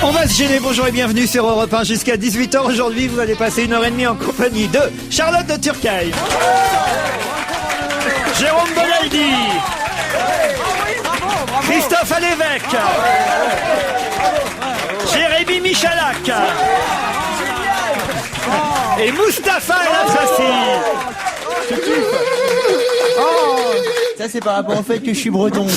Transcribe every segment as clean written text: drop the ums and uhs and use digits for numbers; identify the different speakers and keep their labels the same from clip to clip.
Speaker 1: On va se gêner, bonjour et bienvenue sur Europe 1 jusqu'à 18h. Aujourd'hui, vous allez passer 1h30 en compagnie de Charlotte de Turckheim, Jérôme Bonaldi, Christophe Alévèque, Jérémy Michalak et Mustapha El Atrassi.
Speaker 2: Ça, c'est par rapport au fait que je suis breton.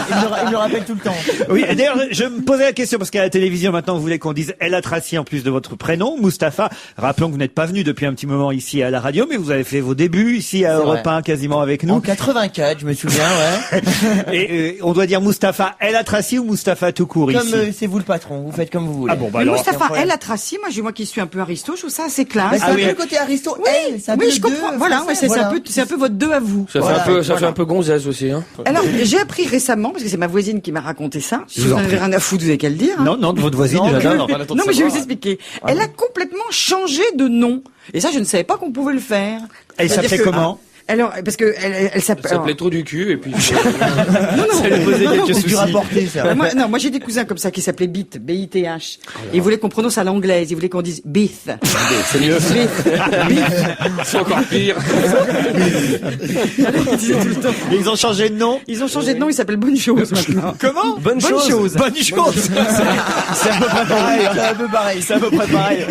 Speaker 2: Il me le rappelle tout le temps.
Speaker 1: Oui, et d'ailleurs, je me posais la question, parce qu'à la télévision, maintenant, vous voulez qu'on dise El Atrassi en plus de votre prénom, Mustapha. Rappelons que vous n'êtes pas venu depuis un petit moment ici à la radio, mais vous avez fait vos débuts ici à Europe 1 quasiment avec nous.
Speaker 2: En 84, je me souviens, ouais.
Speaker 1: Et on doit dire Mustapha El Atrassi ou Mustapha tout court ici?
Speaker 2: Comme c'est vous le patron, vous faites comme vous voulez.
Speaker 1: Ah bon, bah
Speaker 3: Mais
Speaker 1: alors.
Speaker 3: Mustapha El Atrassi, moi qui suis un peu aristo, je trouve ça assez classe.
Speaker 2: Bah, c'est un peu le côté aristo.
Speaker 3: Oui,
Speaker 2: c'est un peu
Speaker 3: oui,
Speaker 2: le
Speaker 3: je comprends.
Speaker 2: deux
Speaker 3: Voilà,
Speaker 2: français,
Speaker 3: ouais, c'est un peu votre deux à vous.
Speaker 4: Ça fait un peu gonzesse aussi, hein.
Speaker 3: Alors, j'ai appris récemment, parce que c'est ma voisine qui m'a raconté ça. Si vous en avez rien à foutre, vous avez qu'à le dire.
Speaker 1: Non, de votre voisine, j'adore.
Speaker 3: Non, mais je vais vous expliquer. Elle a complètement changé de nom. Et ça, je ne savais pas qu'on pouvait le faire.
Speaker 1: Elle s'appelait comment?
Speaker 3: Alors, parce que elle s'appelle.
Speaker 4: Ça s'appelait trop du cul, et puis.
Speaker 3: Ça
Speaker 2: lui posait quelques soucis. Rapporté, ça.
Speaker 3: Moi, j'ai des cousins comme ça qui s'appelaient Bith, B-I-T-H. Ils voulaient qu'on prononce à l'anglaise. Ils voulaient qu'on dise Bith.
Speaker 4: C'est mieux. C'est encore pire.
Speaker 1: Ils ont changé de nom.
Speaker 3: Ils ont changé de nom. Ils s'appellent Bonne Chose maintenant.
Speaker 1: Comment?
Speaker 3: Bonne Chose.
Speaker 1: Bonne chose.
Speaker 2: C'est à peu près pareil. C'est un peu pareil.
Speaker 1: C'est à peu près pareil.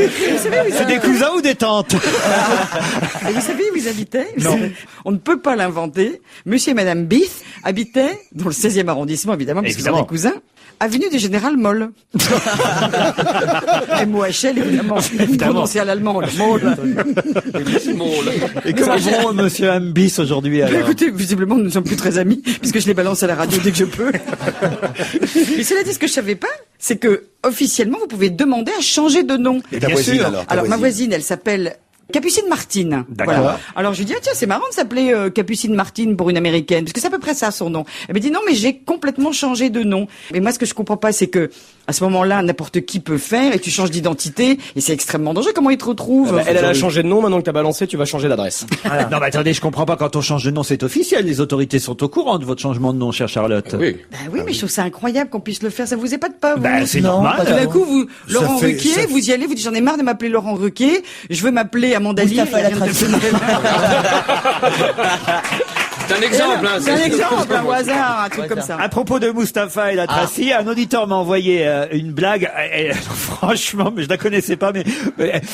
Speaker 1: C'est des cousins ou des tantes?
Speaker 3: Et vous savez où ils habitaient?
Speaker 1: Non.
Speaker 3: On ne peut pas l'inventer. Monsieur et Madame Bith habitaient dans le 16e arrondissement, évidemment, parce que c'est des cousins, avenue du Général Moll. M-O-H-L, évidemment. Prononcé à l'allemand, le Moll.
Speaker 1: Et comment vont Monsieur Ambis aujourd'hui, alors?
Speaker 3: Écoutez, visiblement, nous ne sommes plus très amis, puisque je les balance à la radio dès que je peux. Mais cela dit, ce que je savais pas, c'est que, officiellement, vous pouvez demander à changer de nom.
Speaker 1: Et bien sûr.
Speaker 3: Alors, ma voisine, elle s'appelle Capucine Martine.
Speaker 1: D'accord.
Speaker 3: Voilà. Alors je lui dis, tiens, c'est marrant de s'appeler Capucine Martine pour une américaine, parce que c'est à peu près ça son nom. Elle me dit, non, mais j'ai complètement changé de nom. Mais moi, ce que je comprends pas, c'est que à ce moment-là, n'importe qui peut faire, et tu changes d'identité, et c'est extrêmement dangereux. Comment ils te retrouvent?
Speaker 5: Elle a changé de nom, maintenant que t'as balancé, tu vas changer d'adresse.
Speaker 1: Voilà. Non, mais attendez, je comprends pas, quand on change de nom, c'est officiel. Les autorités sont au courant de votre changement de nom, chère Charlotte.
Speaker 4: Oui.
Speaker 3: Mais je trouve ça incroyable qu'on puisse le faire. Ça vous épate pas, vous?
Speaker 1: C'est
Speaker 2: Non,
Speaker 1: normal.
Speaker 3: Tout d'un coup, vous,
Speaker 1: Ça
Speaker 3: Laurent
Speaker 1: fait-
Speaker 3: Ruquier,
Speaker 1: ça-
Speaker 3: vous y allez, vous dites, j'en ai marre de m'appeler Laurent Ruquier, je veux m'appeler Amanda Lear.
Speaker 2: Mustapha El Atrassi.
Speaker 4: C'est un exemple, hein.
Speaker 3: C'est un exemple, un hasard, un truc comme ça.
Speaker 1: À propos de Mustapha El Atrassi, un auditeur m'a envoyé une blague. Franchement, mais je la connaissais pas, mais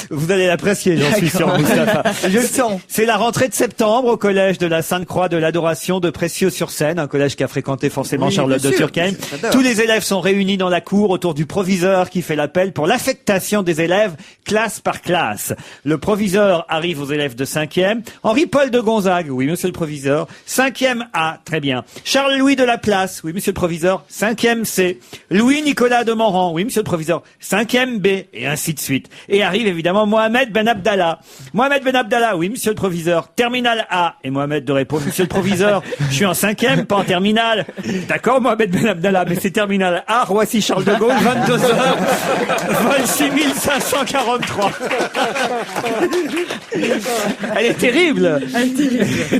Speaker 1: vous allez l'apprécier, j'en suis sûr, Mustapha.
Speaker 2: Je le sens.
Speaker 1: C'est la rentrée de septembre au collège de la Sainte-Croix de l'Adoration de Précieux-sur-Seine, un collège qu'a fréquenté forcément
Speaker 3: Oui,
Speaker 1: Charlotte
Speaker 3: bien
Speaker 1: de
Speaker 3: sûr.
Speaker 1: Turckheim.
Speaker 3: J'adore.
Speaker 1: Tous les élèves sont réunis dans la cour autour du proviseur qui fait l'appel pour l'affectation des élèves classe par classe. Le proviseur arrive aux élèves de 5e. Henri-Paul de Gonzague, oui, monsieur le proviseur. 5e A, très bien. Charles-Louis de Laplace, oui, monsieur le proviseur. 5e C. Louis-Nicolas de Morand, oui, monsieur le proviseur. 5e B, et ainsi de suite. Et arrive évidemment Mohamed Ben Abdallah. Mohamed Ben Abdallah, oui, monsieur le proviseur. Terminal A. Et Mohamed de répondre, monsieur le proviseur, je suis en 5e, pas en terminale. D'accord, Mohamed Ben Abdallah, mais c'est terminal A, Roissy-Charles de Gaulle, 22h, vol 6543. Elle est terrible.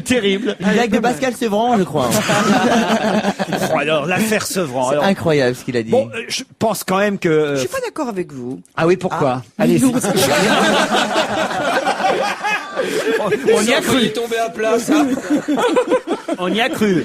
Speaker 1: Terrible.
Speaker 2: La blague de Pascal Sevran, je crois.
Speaker 1: Oh, alors, l'affaire Sevran.
Speaker 2: C'est
Speaker 1: Alors,
Speaker 2: incroyable ce qu'il a dit.
Speaker 1: bon, je pense quand même que...
Speaker 3: Je suis pas d'accord avec vous.
Speaker 1: Ah oui, pourquoi? Allez-y. On y a cru.
Speaker 4: Il est tombé à plat, ça.
Speaker 1: On y a cru.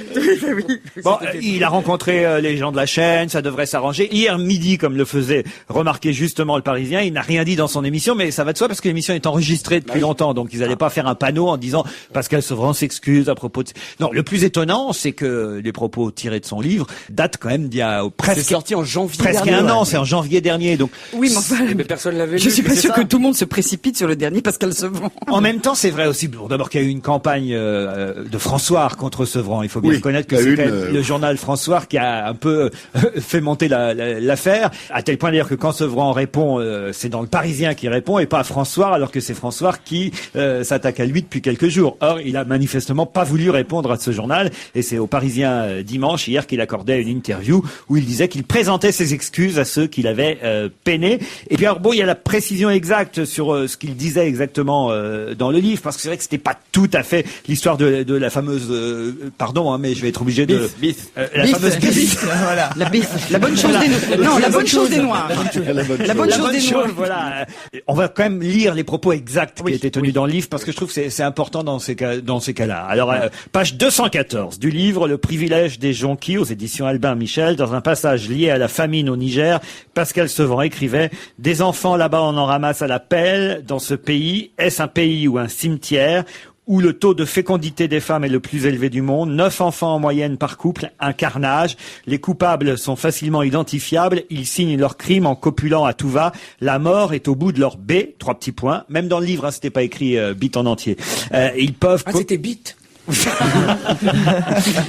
Speaker 1: Bon, il a rencontré les gens de la chaîne, ça devrait s'arranger. Hier midi, comme le faisait remarquer justement le Parisien, il n'a rien dit dans son émission, mais ça va de soi parce que l'émission est enregistrée depuis longtemps, donc ils n'allaient pas faire un panneau en disant Pascal Sevran s'excuse à propos de... Non, le plus étonnant, c'est que les propos tirés de son livre datent quand même d'il y a
Speaker 5: C'est
Speaker 1: presque
Speaker 5: sorti en janvier
Speaker 1: un
Speaker 5: dernier,
Speaker 1: an,
Speaker 5: ouais.
Speaker 1: c'est en janvier dernier, donc...
Speaker 3: Oui, mais enfin,
Speaker 4: Mais personne l'avait lu.
Speaker 3: je suis pas
Speaker 4: c'est
Speaker 3: sûr
Speaker 4: ça.
Speaker 3: que tout le monde se précipite sur le dernier Pascal Sevran.
Speaker 1: En même temps, c'est vrai aussi, bon, d'abord qu'il y a eu une campagne de François contre Sevran. Il faut bien reconnaître que c'est quand même le journal François qui a un peu fait monter l'affaire, à tel point d'ailleurs que quand Sevran répond, c'est dans le Parisien qui répond et pas à François, alors que c'est François qui s'attaque à lui depuis quelques jours. Or, il a manifestement pas voulu répondre. répondre à ce journal. Et c'est au Parisien dimanche, hier, qu'il accordait une interview où il disait qu'il présentait ses excuses à ceux qui l'avaient peiné. Et puis alors bon, il y a la précision exacte sur ce qu'il disait exactement dans le livre, parce que c'est vrai que c'était pas tout à fait l'histoire de la fameuse pardon, hein, mais je vais être obligé de la fameuse bif.
Speaker 2: Voilà.
Speaker 3: La bif, la bonne chose des noirs. Non, la bonne chose des noirs. La bonne chose des noirs.
Speaker 1: Voilà. On va quand même lire les propos exacts qui étaient tenus dans le livre, parce que je trouve que c'est important dans ces cas-là. Alors, page 214 du livre Le privilège des jonquilles aux éditions Albin Michel, dans un passage lié à la famine au Niger, Pascal Sevran écrivait: des enfants là-bas on en ramasse à la pelle. Dans ce pays, est-ce un pays ou un cimetière où le taux de fécondité des femmes est le plus élevé du monde, 9 enfants en moyenne par couple, un carnage. Les coupables sont facilement identifiables, ils signent leurs crimes en copulant à tout va. La mort est au bout de leur B, 3 petits points. Même dans le livre, hein, c'était pas écrit bit en entier. Ils peuvent...
Speaker 4: c'était bit.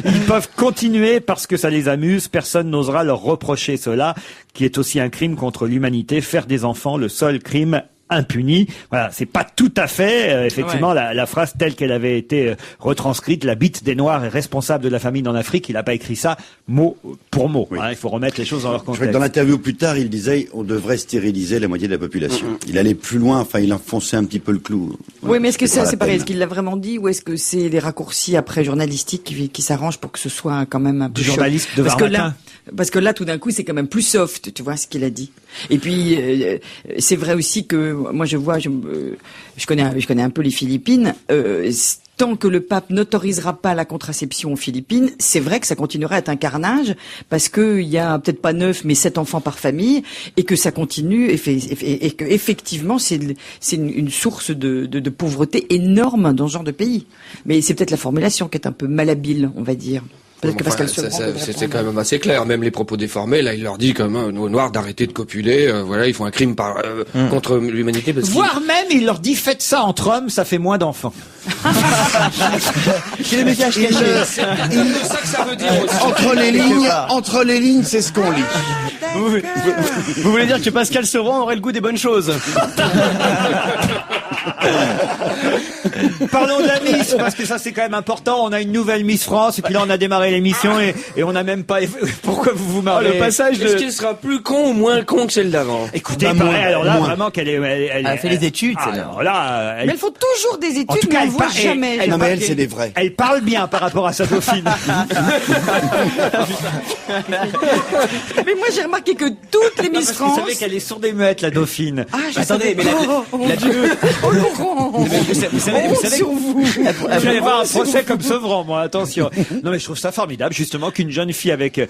Speaker 1: Ils peuvent continuer parce que ça les amuse. Personne n'osera leur reprocher cela, qui est aussi un crime contre l'humanité. Faire des enfants, le seul crime impuni. Voilà, c'est pas tout à fait effectivement la phrase telle qu'elle avait été retranscrite. La bite des Noirs est responsable de la famine en Afrique. Il n'a pas écrit ça mot pour mot.
Speaker 6: Oui.
Speaker 1: Hein, il faut remettre les choses dans leur contexte.
Speaker 6: Dans l'interview plus tard, il disait on devrait stériliser la moitié de la population. Il allait plus loin, enfin il enfonçait un petit peu le clou.
Speaker 3: Oui, mais est-ce que ça, c'est pareil?
Speaker 6: peine.
Speaker 3: Est-ce qu'il l'a vraiment dit, ou est-ce que c'est les raccourcis après journalistiques qui s'arrangent pour que ce soit quand même un peu
Speaker 1: Du journaliste de
Speaker 3: parce que là,
Speaker 1: Var-Matin.
Speaker 3: parce que là, tout d'un coup, c'est quand même plus soft, tu vois, ce qu'il a dit. Et puis, c'est vrai aussi que moi, je connais un peu les Philippines. Tant que le pape n'autorisera pas la contraception aux Philippines, c'est vrai que ça continuera à être un carnage, parce que il y a peut-être pas 9, mais 7 enfants par famille, et que ça continue, et que effectivement, c'est une source de pauvreté énorme dans ce genre de pays. Mais c'est peut-être la formulation qui est un peu malhabile, on va dire. Peut-être que Pascal Sevran devrait
Speaker 4: c'est
Speaker 3: prendre.
Speaker 4: quand même assez clair. Même les propos déformés, là, il leur dit quand même aux Noirs d'arrêter de copuler. Voilà, ils font un crime contre l'humanité. Parce
Speaker 1: Voire même, il leur dit faites ça entre hommes, ça fait moins d'enfants.
Speaker 2: C'est le message caché.
Speaker 4: c'est ça que ça veut dire aussi.
Speaker 7: Entre les lignes, c'est ce qu'on lit.
Speaker 5: Vous voulez dire que Pascal Sevran aurait le goût des bonnes choses?
Speaker 1: Parlons de la Miss, parce que ça c'est quand même important. On a une nouvelle Miss France, et puis là on a démarré l'émission et on n'a même pas... Pourquoi vous vous marrez?
Speaker 5: Le passage
Speaker 4: Est-ce qu'il sera plus con ou moins con que celle d'avant?
Speaker 1: Écoutez,
Speaker 2: Bah,
Speaker 1: pareil,
Speaker 2: moins,
Speaker 1: alors là
Speaker 2: moins.
Speaker 1: vraiment qu'elle est...
Speaker 2: Elle a fait les études, celle-là.
Speaker 1: Alors là,
Speaker 3: Mais elles font toujours des
Speaker 1: en tout
Speaker 3: études,
Speaker 1: cas,
Speaker 3: mais on
Speaker 1: elle
Speaker 3: ne voit
Speaker 1: parle-
Speaker 3: jamais.
Speaker 1: elle
Speaker 6: Non mais
Speaker 1: parle-
Speaker 6: elle, c'est des vrais.
Speaker 1: elle parle bien par rapport à sa dauphine.
Speaker 3: Mais moi, j'ai remarqué que toutes les Miss
Speaker 1: Parce que vous
Speaker 3: France...
Speaker 1: savez qu'elle est sourde et muette, la dauphine.
Speaker 3: Ah, je
Speaker 5: Attendez,
Speaker 3: savais
Speaker 5: mais
Speaker 3: pas. Oh, Laurent.
Speaker 5: Vous savez
Speaker 3: Honte sur vous.
Speaker 1: Je vais avoir un procès comme Sevran, moi, attention. Non, mais je trouve ça formidable, justement, qu'une jeune fille avec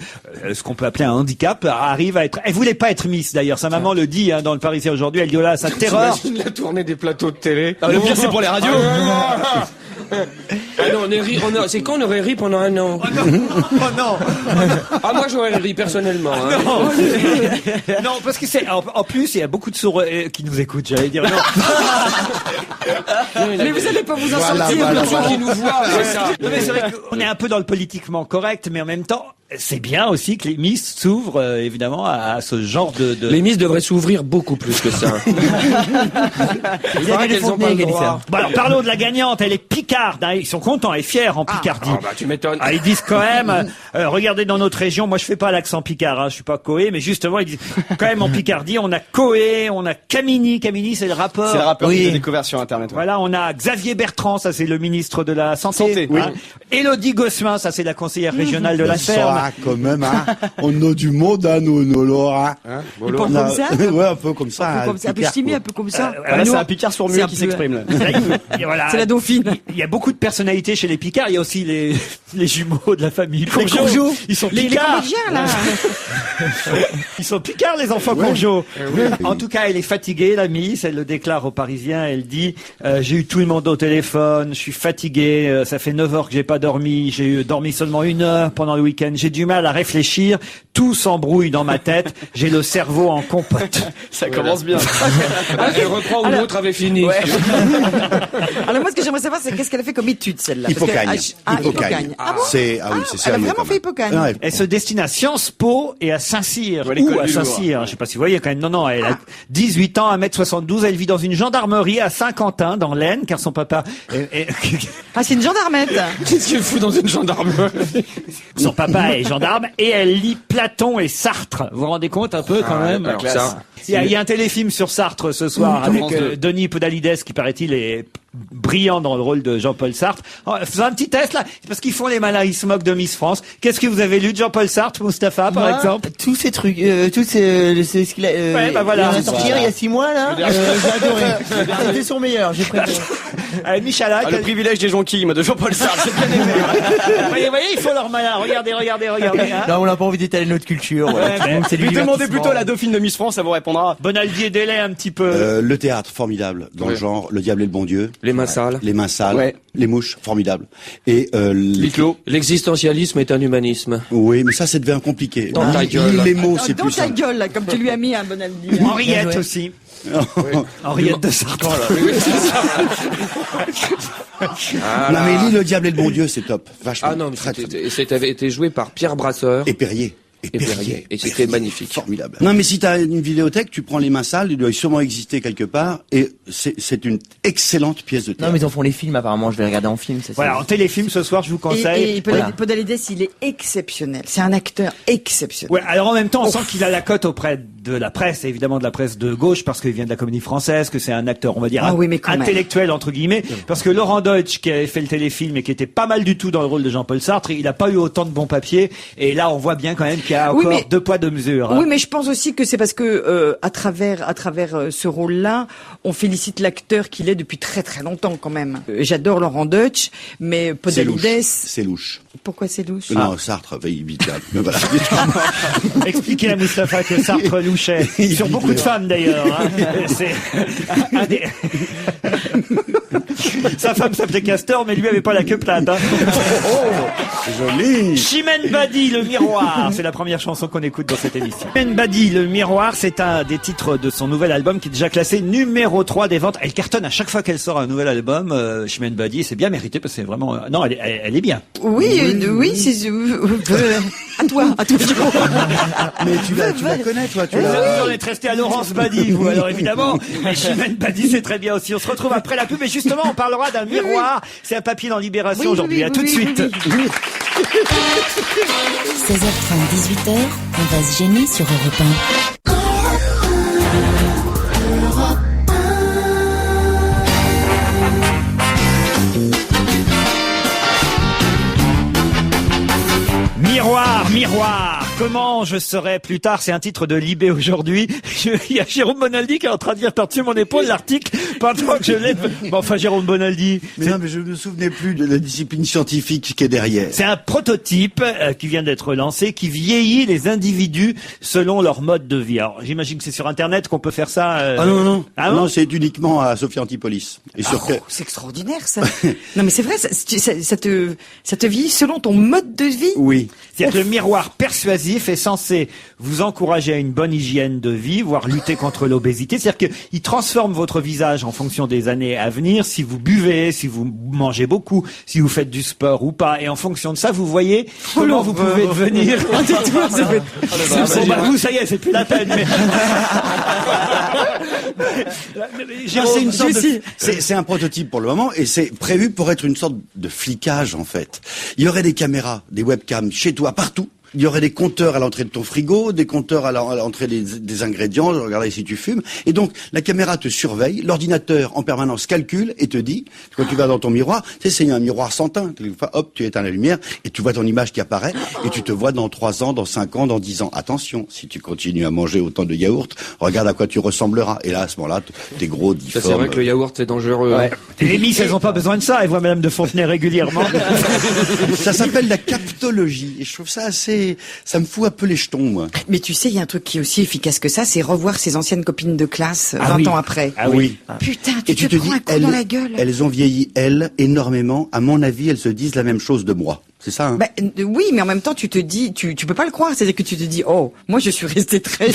Speaker 1: ce qu'on peut appeler un handicap arrive à être... Elle voulait pas être Miss, d'ailleurs. Sa maman le dit dans le Parisien aujourd'hui. Elle dit, oh là, sa terreur...
Speaker 4: T'imagines la tournée des plateaux de télé.
Speaker 5: Le pire, c'est pour les radios.
Speaker 4: Ah non, c'est quand on aurait ri pendant un an.
Speaker 1: Oh non.
Speaker 4: Ah moi j'aurais ri personnellement. Hein.
Speaker 1: Non, parce que c'est... En plus, il y a beaucoup de sourds qui nous écoutent, j'allais dire. Non.
Speaker 3: Mais vous allez pas vous en
Speaker 7: Voilà,
Speaker 3: sortir.
Speaker 7: voilà,
Speaker 3: Laurent.
Speaker 7: voilà.
Speaker 4: Qui nous voit, c'est ça.
Speaker 1: Non, mais c'est vrai qu'on est un peu dans le politiquement correct, mais en même temps, c'est bien aussi que les Miss s'ouvrent, évidemment, à ce genre de...
Speaker 4: Les Miss devraient s'ouvrir beaucoup plus que ça. Il paraît qu'elles ont pas le droit.
Speaker 1: Bon, alors, parlons de la gagnante. Elle est picarde. Hein. Ils sont contents et fiers en Picardie.
Speaker 4: Ah bah tu m'étonnes.
Speaker 1: Ah, ils disent quand même, regardez dans notre région, moi je fais pas l'accent picard, hein, je suis pas Coé, mais justement ils disent quand même en Picardie, on a Coé, on a Camini, c'est le rapport.
Speaker 5: C'est le rappeur
Speaker 2: Oui.
Speaker 5: que j'ai découvert sur Internet. Ouais.
Speaker 1: Voilà, on a Xavier Bertrand, ça c'est le ministre de la Santé.
Speaker 5: Oui.
Speaker 1: Hein. Élodie Gosselin, ça c'est la conseillère régionale de la Serre.
Speaker 6: Ça, quand même, hein. On a du monde, hein, nous, Laura.
Speaker 3: Ils parlent comme ça.
Speaker 6: Ouais, un peu comme ça.
Speaker 3: Un peu comme ça, un peu
Speaker 6: Picard,
Speaker 3: chimie,
Speaker 6: quoi.
Speaker 3: un peu comme ça.
Speaker 5: Là,
Speaker 3: Nous,
Speaker 5: c'est un Picard sur
Speaker 3: c'est
Speaker 5: mieux
Speaker 3: un
Speaker 5: qui
Speaker 3: peu-
Speaker 5: s'exprime. Là.
Speaker 1: Voilà.
Speaker 3: C'est la dauphine.
Speaker 1: Il y a beaucoup de personnalités chez les Picards. Il y a aussi les jumeaux de la famille.
Speaker 3: Courgeot.
Speaker 1: Ils sont
Speaker 3: Les
Speaker 1: Picards.
Speaker 3: Cambodgiens, là.
Speaker 1: Ils sont Picards, les enfants Courgeot. En tout cas, elle est fatiguée, la Miss. Elle le déclare aux Parisiens. Elle dit j'ai eu tout le monde au téléphone. Je suis fatiguée. Ça fait 9 heures que j'ai pas dormi. J'ai dormi seulement 1 heure pendant le week-end. J'ai du mal à réfléchir. Tout s'embrouille dans ma tête. J'ai le cerveau en compote.
Speaker 5: Ça commence bien.
Speaker 4: Elle reprend où l'autre avait fini.
Speaker 3: Alors moi, ce que j'aimerais savoir, c'est qu'est-ce qu'elle a fait comme étude, celle-là?
Speaker 6: Hippocagne.
Speaker 3: Hippocagne. Ah bon?
Speaker 6: C'est
Speaker 3: elle a
Speaker 6: sérieux,
Speaker 3: vraiment
Speaker 6: quand
Speaker 3: fait
Speaker 6: même.
Speaker 3: Hippocagne.
Speaker 6: Ouais.
Speaker 1: Elle se destine à Sciences Po et à Saint-Cyr.
Speaker 5: Ouais, l'école
Speaker 1: Ou à
Speaker 5: du jour.
Speaker 1: Saint-Cyr. Je sais pas si vous voyez quand même. Non, elle a 18 ans, 1m72. Elle vit dans une gendarmerie à Saint-Quentin, dans l'Aisne, car son papa
Speaker 3: Ah, c'est une gendarmette.
Speaker 4: Qu'est-ce qu'il fout dans une gendarmerie?
Speaker 1: son papa est gendarme et elle lit Platon et Sartre. Vous vous rendez compte un peu quand même?
Speaker 4: Alors ça,
Speaker 1: Il y a un téléfilm sur Sartre ce soir avec
Speaker 5: France 2.
Speaker 1: Denis Podalides qui paraît-il est brillant dans le rôle de Jean-Paul Sartre. Oh, faisons un petit test là, parce qu'ils font les malins, ils se moquent de Miss France. Qu'est-ce que vous avez lu de Jean-Paul Sartre, Mustapha, par
Speaker 2: Moi,
Speaker 1: exemple?
Speaker 2: tous ces trucs, ce qu'il a,
Speaker 1: Ouais, bah voilà.
Speaker 2: il vient de sortir il y a 6 mois, là. J'ai adoré. C'était son meilleur, j'ai préféré.
Speaker 1: Michala,
Speaker 5: Le privilège des jonquilles, moi, de Jean-Paul Sartre. J'ai bien aimé.
Speaker 1: voyez, ils font leur malin. Regardez. Hein.
Speaker 2: Là, on n'a pas envie d'étaler notre culture. Voilà.
Speaker 1: Ouais,
Speaker 2: C'est du
Speaker 5: Lui demandez
Speaker 2: divertissement.
Speaker 5: plutôt à la dauphine de Miss France, ça vous répondra.
Speaker 1: Bonaldi, aidez-les un petit peu.
Speaker 6: Le théâtre, formidable. Dans le genre, Le Diable et le Bon Dieu.
Speaker 4: les mains sales.
Speaker 6: Les mains sales.
Speaker 5: Ouais.
Speaker 6: Les mouches, formidable. Et,
Speaker 5: Clos.
Speaker 4: L'existentialisme est un humanisme.
Speaker 6: oui, mais ça devient compliqué.
Speaker 4: Dans ta gueule.
Speaker 6: Les mots, c'est
Speaker 3: Dans
Speaker 6: plus
Speaker 3: ta
Speaker 6: simple.
Speaker 3: gueule, là, comme tu lui as mis un Bonaldi. hein.
Speaker 1: Henriette
Speaker 2: joué.
Speaker 1: aussi. Henriette de Sartre.
Speaker 6: Non, mais lis Le Diable et le Bon Dieu, c'est top. Vachement.
Speaker 4: Ah non, mais
Speaker 6: très, très bien.
Speaker 4: c'était été joué par Pierre Brasseur
Speaker 6: Et Perrier.
Speaker 4: et Perrier. Et c'était magnifique.
Speaker 6: Formidable. Non, mais si t'as une vidéothèque, tu prends Les mains sales, il doit sûrement exister quelque part, et c'est une excellente pièce de théâtre.
Speaker 2: Non, mais ils en font les films, apparemment. Je vais regarder en film. Ça, c'est-
Speaker 1: Voilà, en téléfilm ce soir, je vous conseille.
Speaker 3: Et
Speaker 2: Voilà.
Speaker 3: Podalides, il est exceptionnel. C'est un acteur exceptionnel.
Speaker 1: Ouais, alors en même temps, on sent qu'il a la cote auprès de la presse, et évidemment de la presse de gauche, parce qu'il vient de la Comédie Française, que c'est un acteur, on va dire,
Speaker 3: Ah oui, mais quand même.
Speaker 1: intellectuel, entre guillemets, parce que Laurent Deutsch, qui avait fait le téléfilm et qui était pas mal du tout dans le rôle de Jean-Paul Sartre, il a pas eu autant de bons papiers, et là, on voit bien quand même qu'il y a
Speaker 3: Oui,
Speaker 1: encore
Speaker 3: mais-
Speaker 1: deux poids, deux mesures. hein.
Speaker 3: Oui, mais je pense aussi que c'est parce que à travers ce rôle-là, on félicite l'acteur qu'il est depuis très très longtemps quand même. J'adore Laurent Deutsch, mais
Speaker 6: C'est louche.
Speaker 3: Podalides.
Speaker 6: C'est louche.
Speaker 3: Pourquoi c'est louche?
Speaker 6: Non, Sartre, il vit là. Mais voilà.
Speaker 1: Expliquez à Mustapha que Sartre louchait sur beaucoup de femmes d'ailleurs. Hein. C'est un des- Sa femme s'appelait Castor, mais lui avait pas la queue plate. Hein.
Speaker 6: Joli.
Speaker 1: Chimène Badi, Le Miroir, c'est la première chanson qu'on écoute dans cette émission. Chimène Badi, Le Miroir, c'est un des titres de son nouvel album qui est déjà classé numéro 3 des ventes. Elle cartonne à chaque fois qu'elle sort un nouvel album. Chimène Badi, c'est bien mérité parce que c'est vraiment... Non, elle est bien.
Speaker 3: Oui, c'est à toi.
Speaker 6: Mais tu la connais, toi, tu
Speaker 1: Vous
Speaker 6: l'as.
Speaker 1: en êtes resté à Laurence Badi, vous, alors évidemment. Mais Chimène Badi, c'est très bien aussi. On se retrouve après la pub et justement, on parlera d'un miroir. C'est un papier dans Libération aujourd'hui. À tout de suite.
Speaker 8: 16h30, 18h, on va se gêner sur Europe 1.
Speaker 1: Miroir, miroir, comment je serai plus tard, c'est un titre de Libé aujourd'hui. Il y a Jérôme Bonaldi qui est en train de dire par-dessus mon épaule l'article pendant que je l'aide. Bon, enfin, Jérôme Bonaldi,
Speaker 6: Mais non, mais je me souvenais plus de la discipline scientifique qui est derrière.
Speaker 1: c'est un prototype qui vient d'être lancé, qui vieillit les individus selon leur mode de vie. Alors, j'imagine que c'est sur Internet qu'on peut faire ça.
Speaker 6: Ah non.
Speaker 1: Ah bon
Speaker 6: Non, c'est uniquement à Sophie Antipolis. Et sur
Speaker 3: Oh, c'est extraordinaire ça. Non mais c'est vrai, ça te vieillit selon ton mode de vie.
Speaker 6: Oui.
Speaker 1: C'est-à-dire que le miroir persuasif est censé vous encourager à une bonne hygiène de vie, voire lutter contre l'obésité. C'est-à-dire qu'il transforme votre visage en fonction des années à venir, si vous buvez, si vous mangez beaucoup, si vous faites du sport ou pas. Et en fonction de ça, vous voyez comment vous pouvez devenir. Bon, bah, vous, ça y est, c'est plus la peine. Mais...
Speaker 6: Non, c'est une sorte de- c'est un prototype pour le moment et c'est prévu pour être une sorte de flicage en fait. Il y aurait des caméras, des webcams chez toi partout. Il y aurait des compteurs à l'entrée de ton frigo, des compteurs à l'entrée des ingrédients, regardez si tu fumes. Et donc, la caméra te surveille, l'ordinateur en permanence calcule et te dit, quand tu vas dans ton miroir, tu sais, c'est un miroir sans teint. Quelquefois, hop, tu éteins la lumière et tu vois ton image qui apparaît et tu te vois dans 3 ans, dans 5 ans, dans 10 ans. Attention, si tu continues à manger autant de yaourt, regarde à quoi tu ressembleras. Et là, à ce moment-là, t'es gros,
Speaker 4: Ça,
Speaker 6: difforme.
Speaker 4: c'est vrai que le yaourt, c'est dangereux.
Speaker 5: Ouais.
Speaker 1: Les Miss, elles n'ont pas besoin de ça. Elles voient Madame de Fontenay régulièrement.
Speaker 6: Ça s'appelle la captologie. Et je trouve ça ça me fout un peu les jetons, moi.
Speaker 3: Mais tu sais, il y a un truc qui est aussi efficace que ça, c'est revoir ses anciennes copines de classe 20
Speaker 1: oui.
Speaker 3: ans après.
Speaker 1: Ah oui.
Speaker 3: Putain,
Speaker 6: Et
Speaker 3: tu te prends un coup dans la gueule.
Speaker 6: elles ont vieilli, elles, énormément. À mon avis, elles se disent la même chose de moi. C'est ça, hein.
Speaker 3: Oui, mais en même temps, tu te dis, tu peux pas le croire. C'est-à-dire que tu te dis, oh, moi, je suis restée très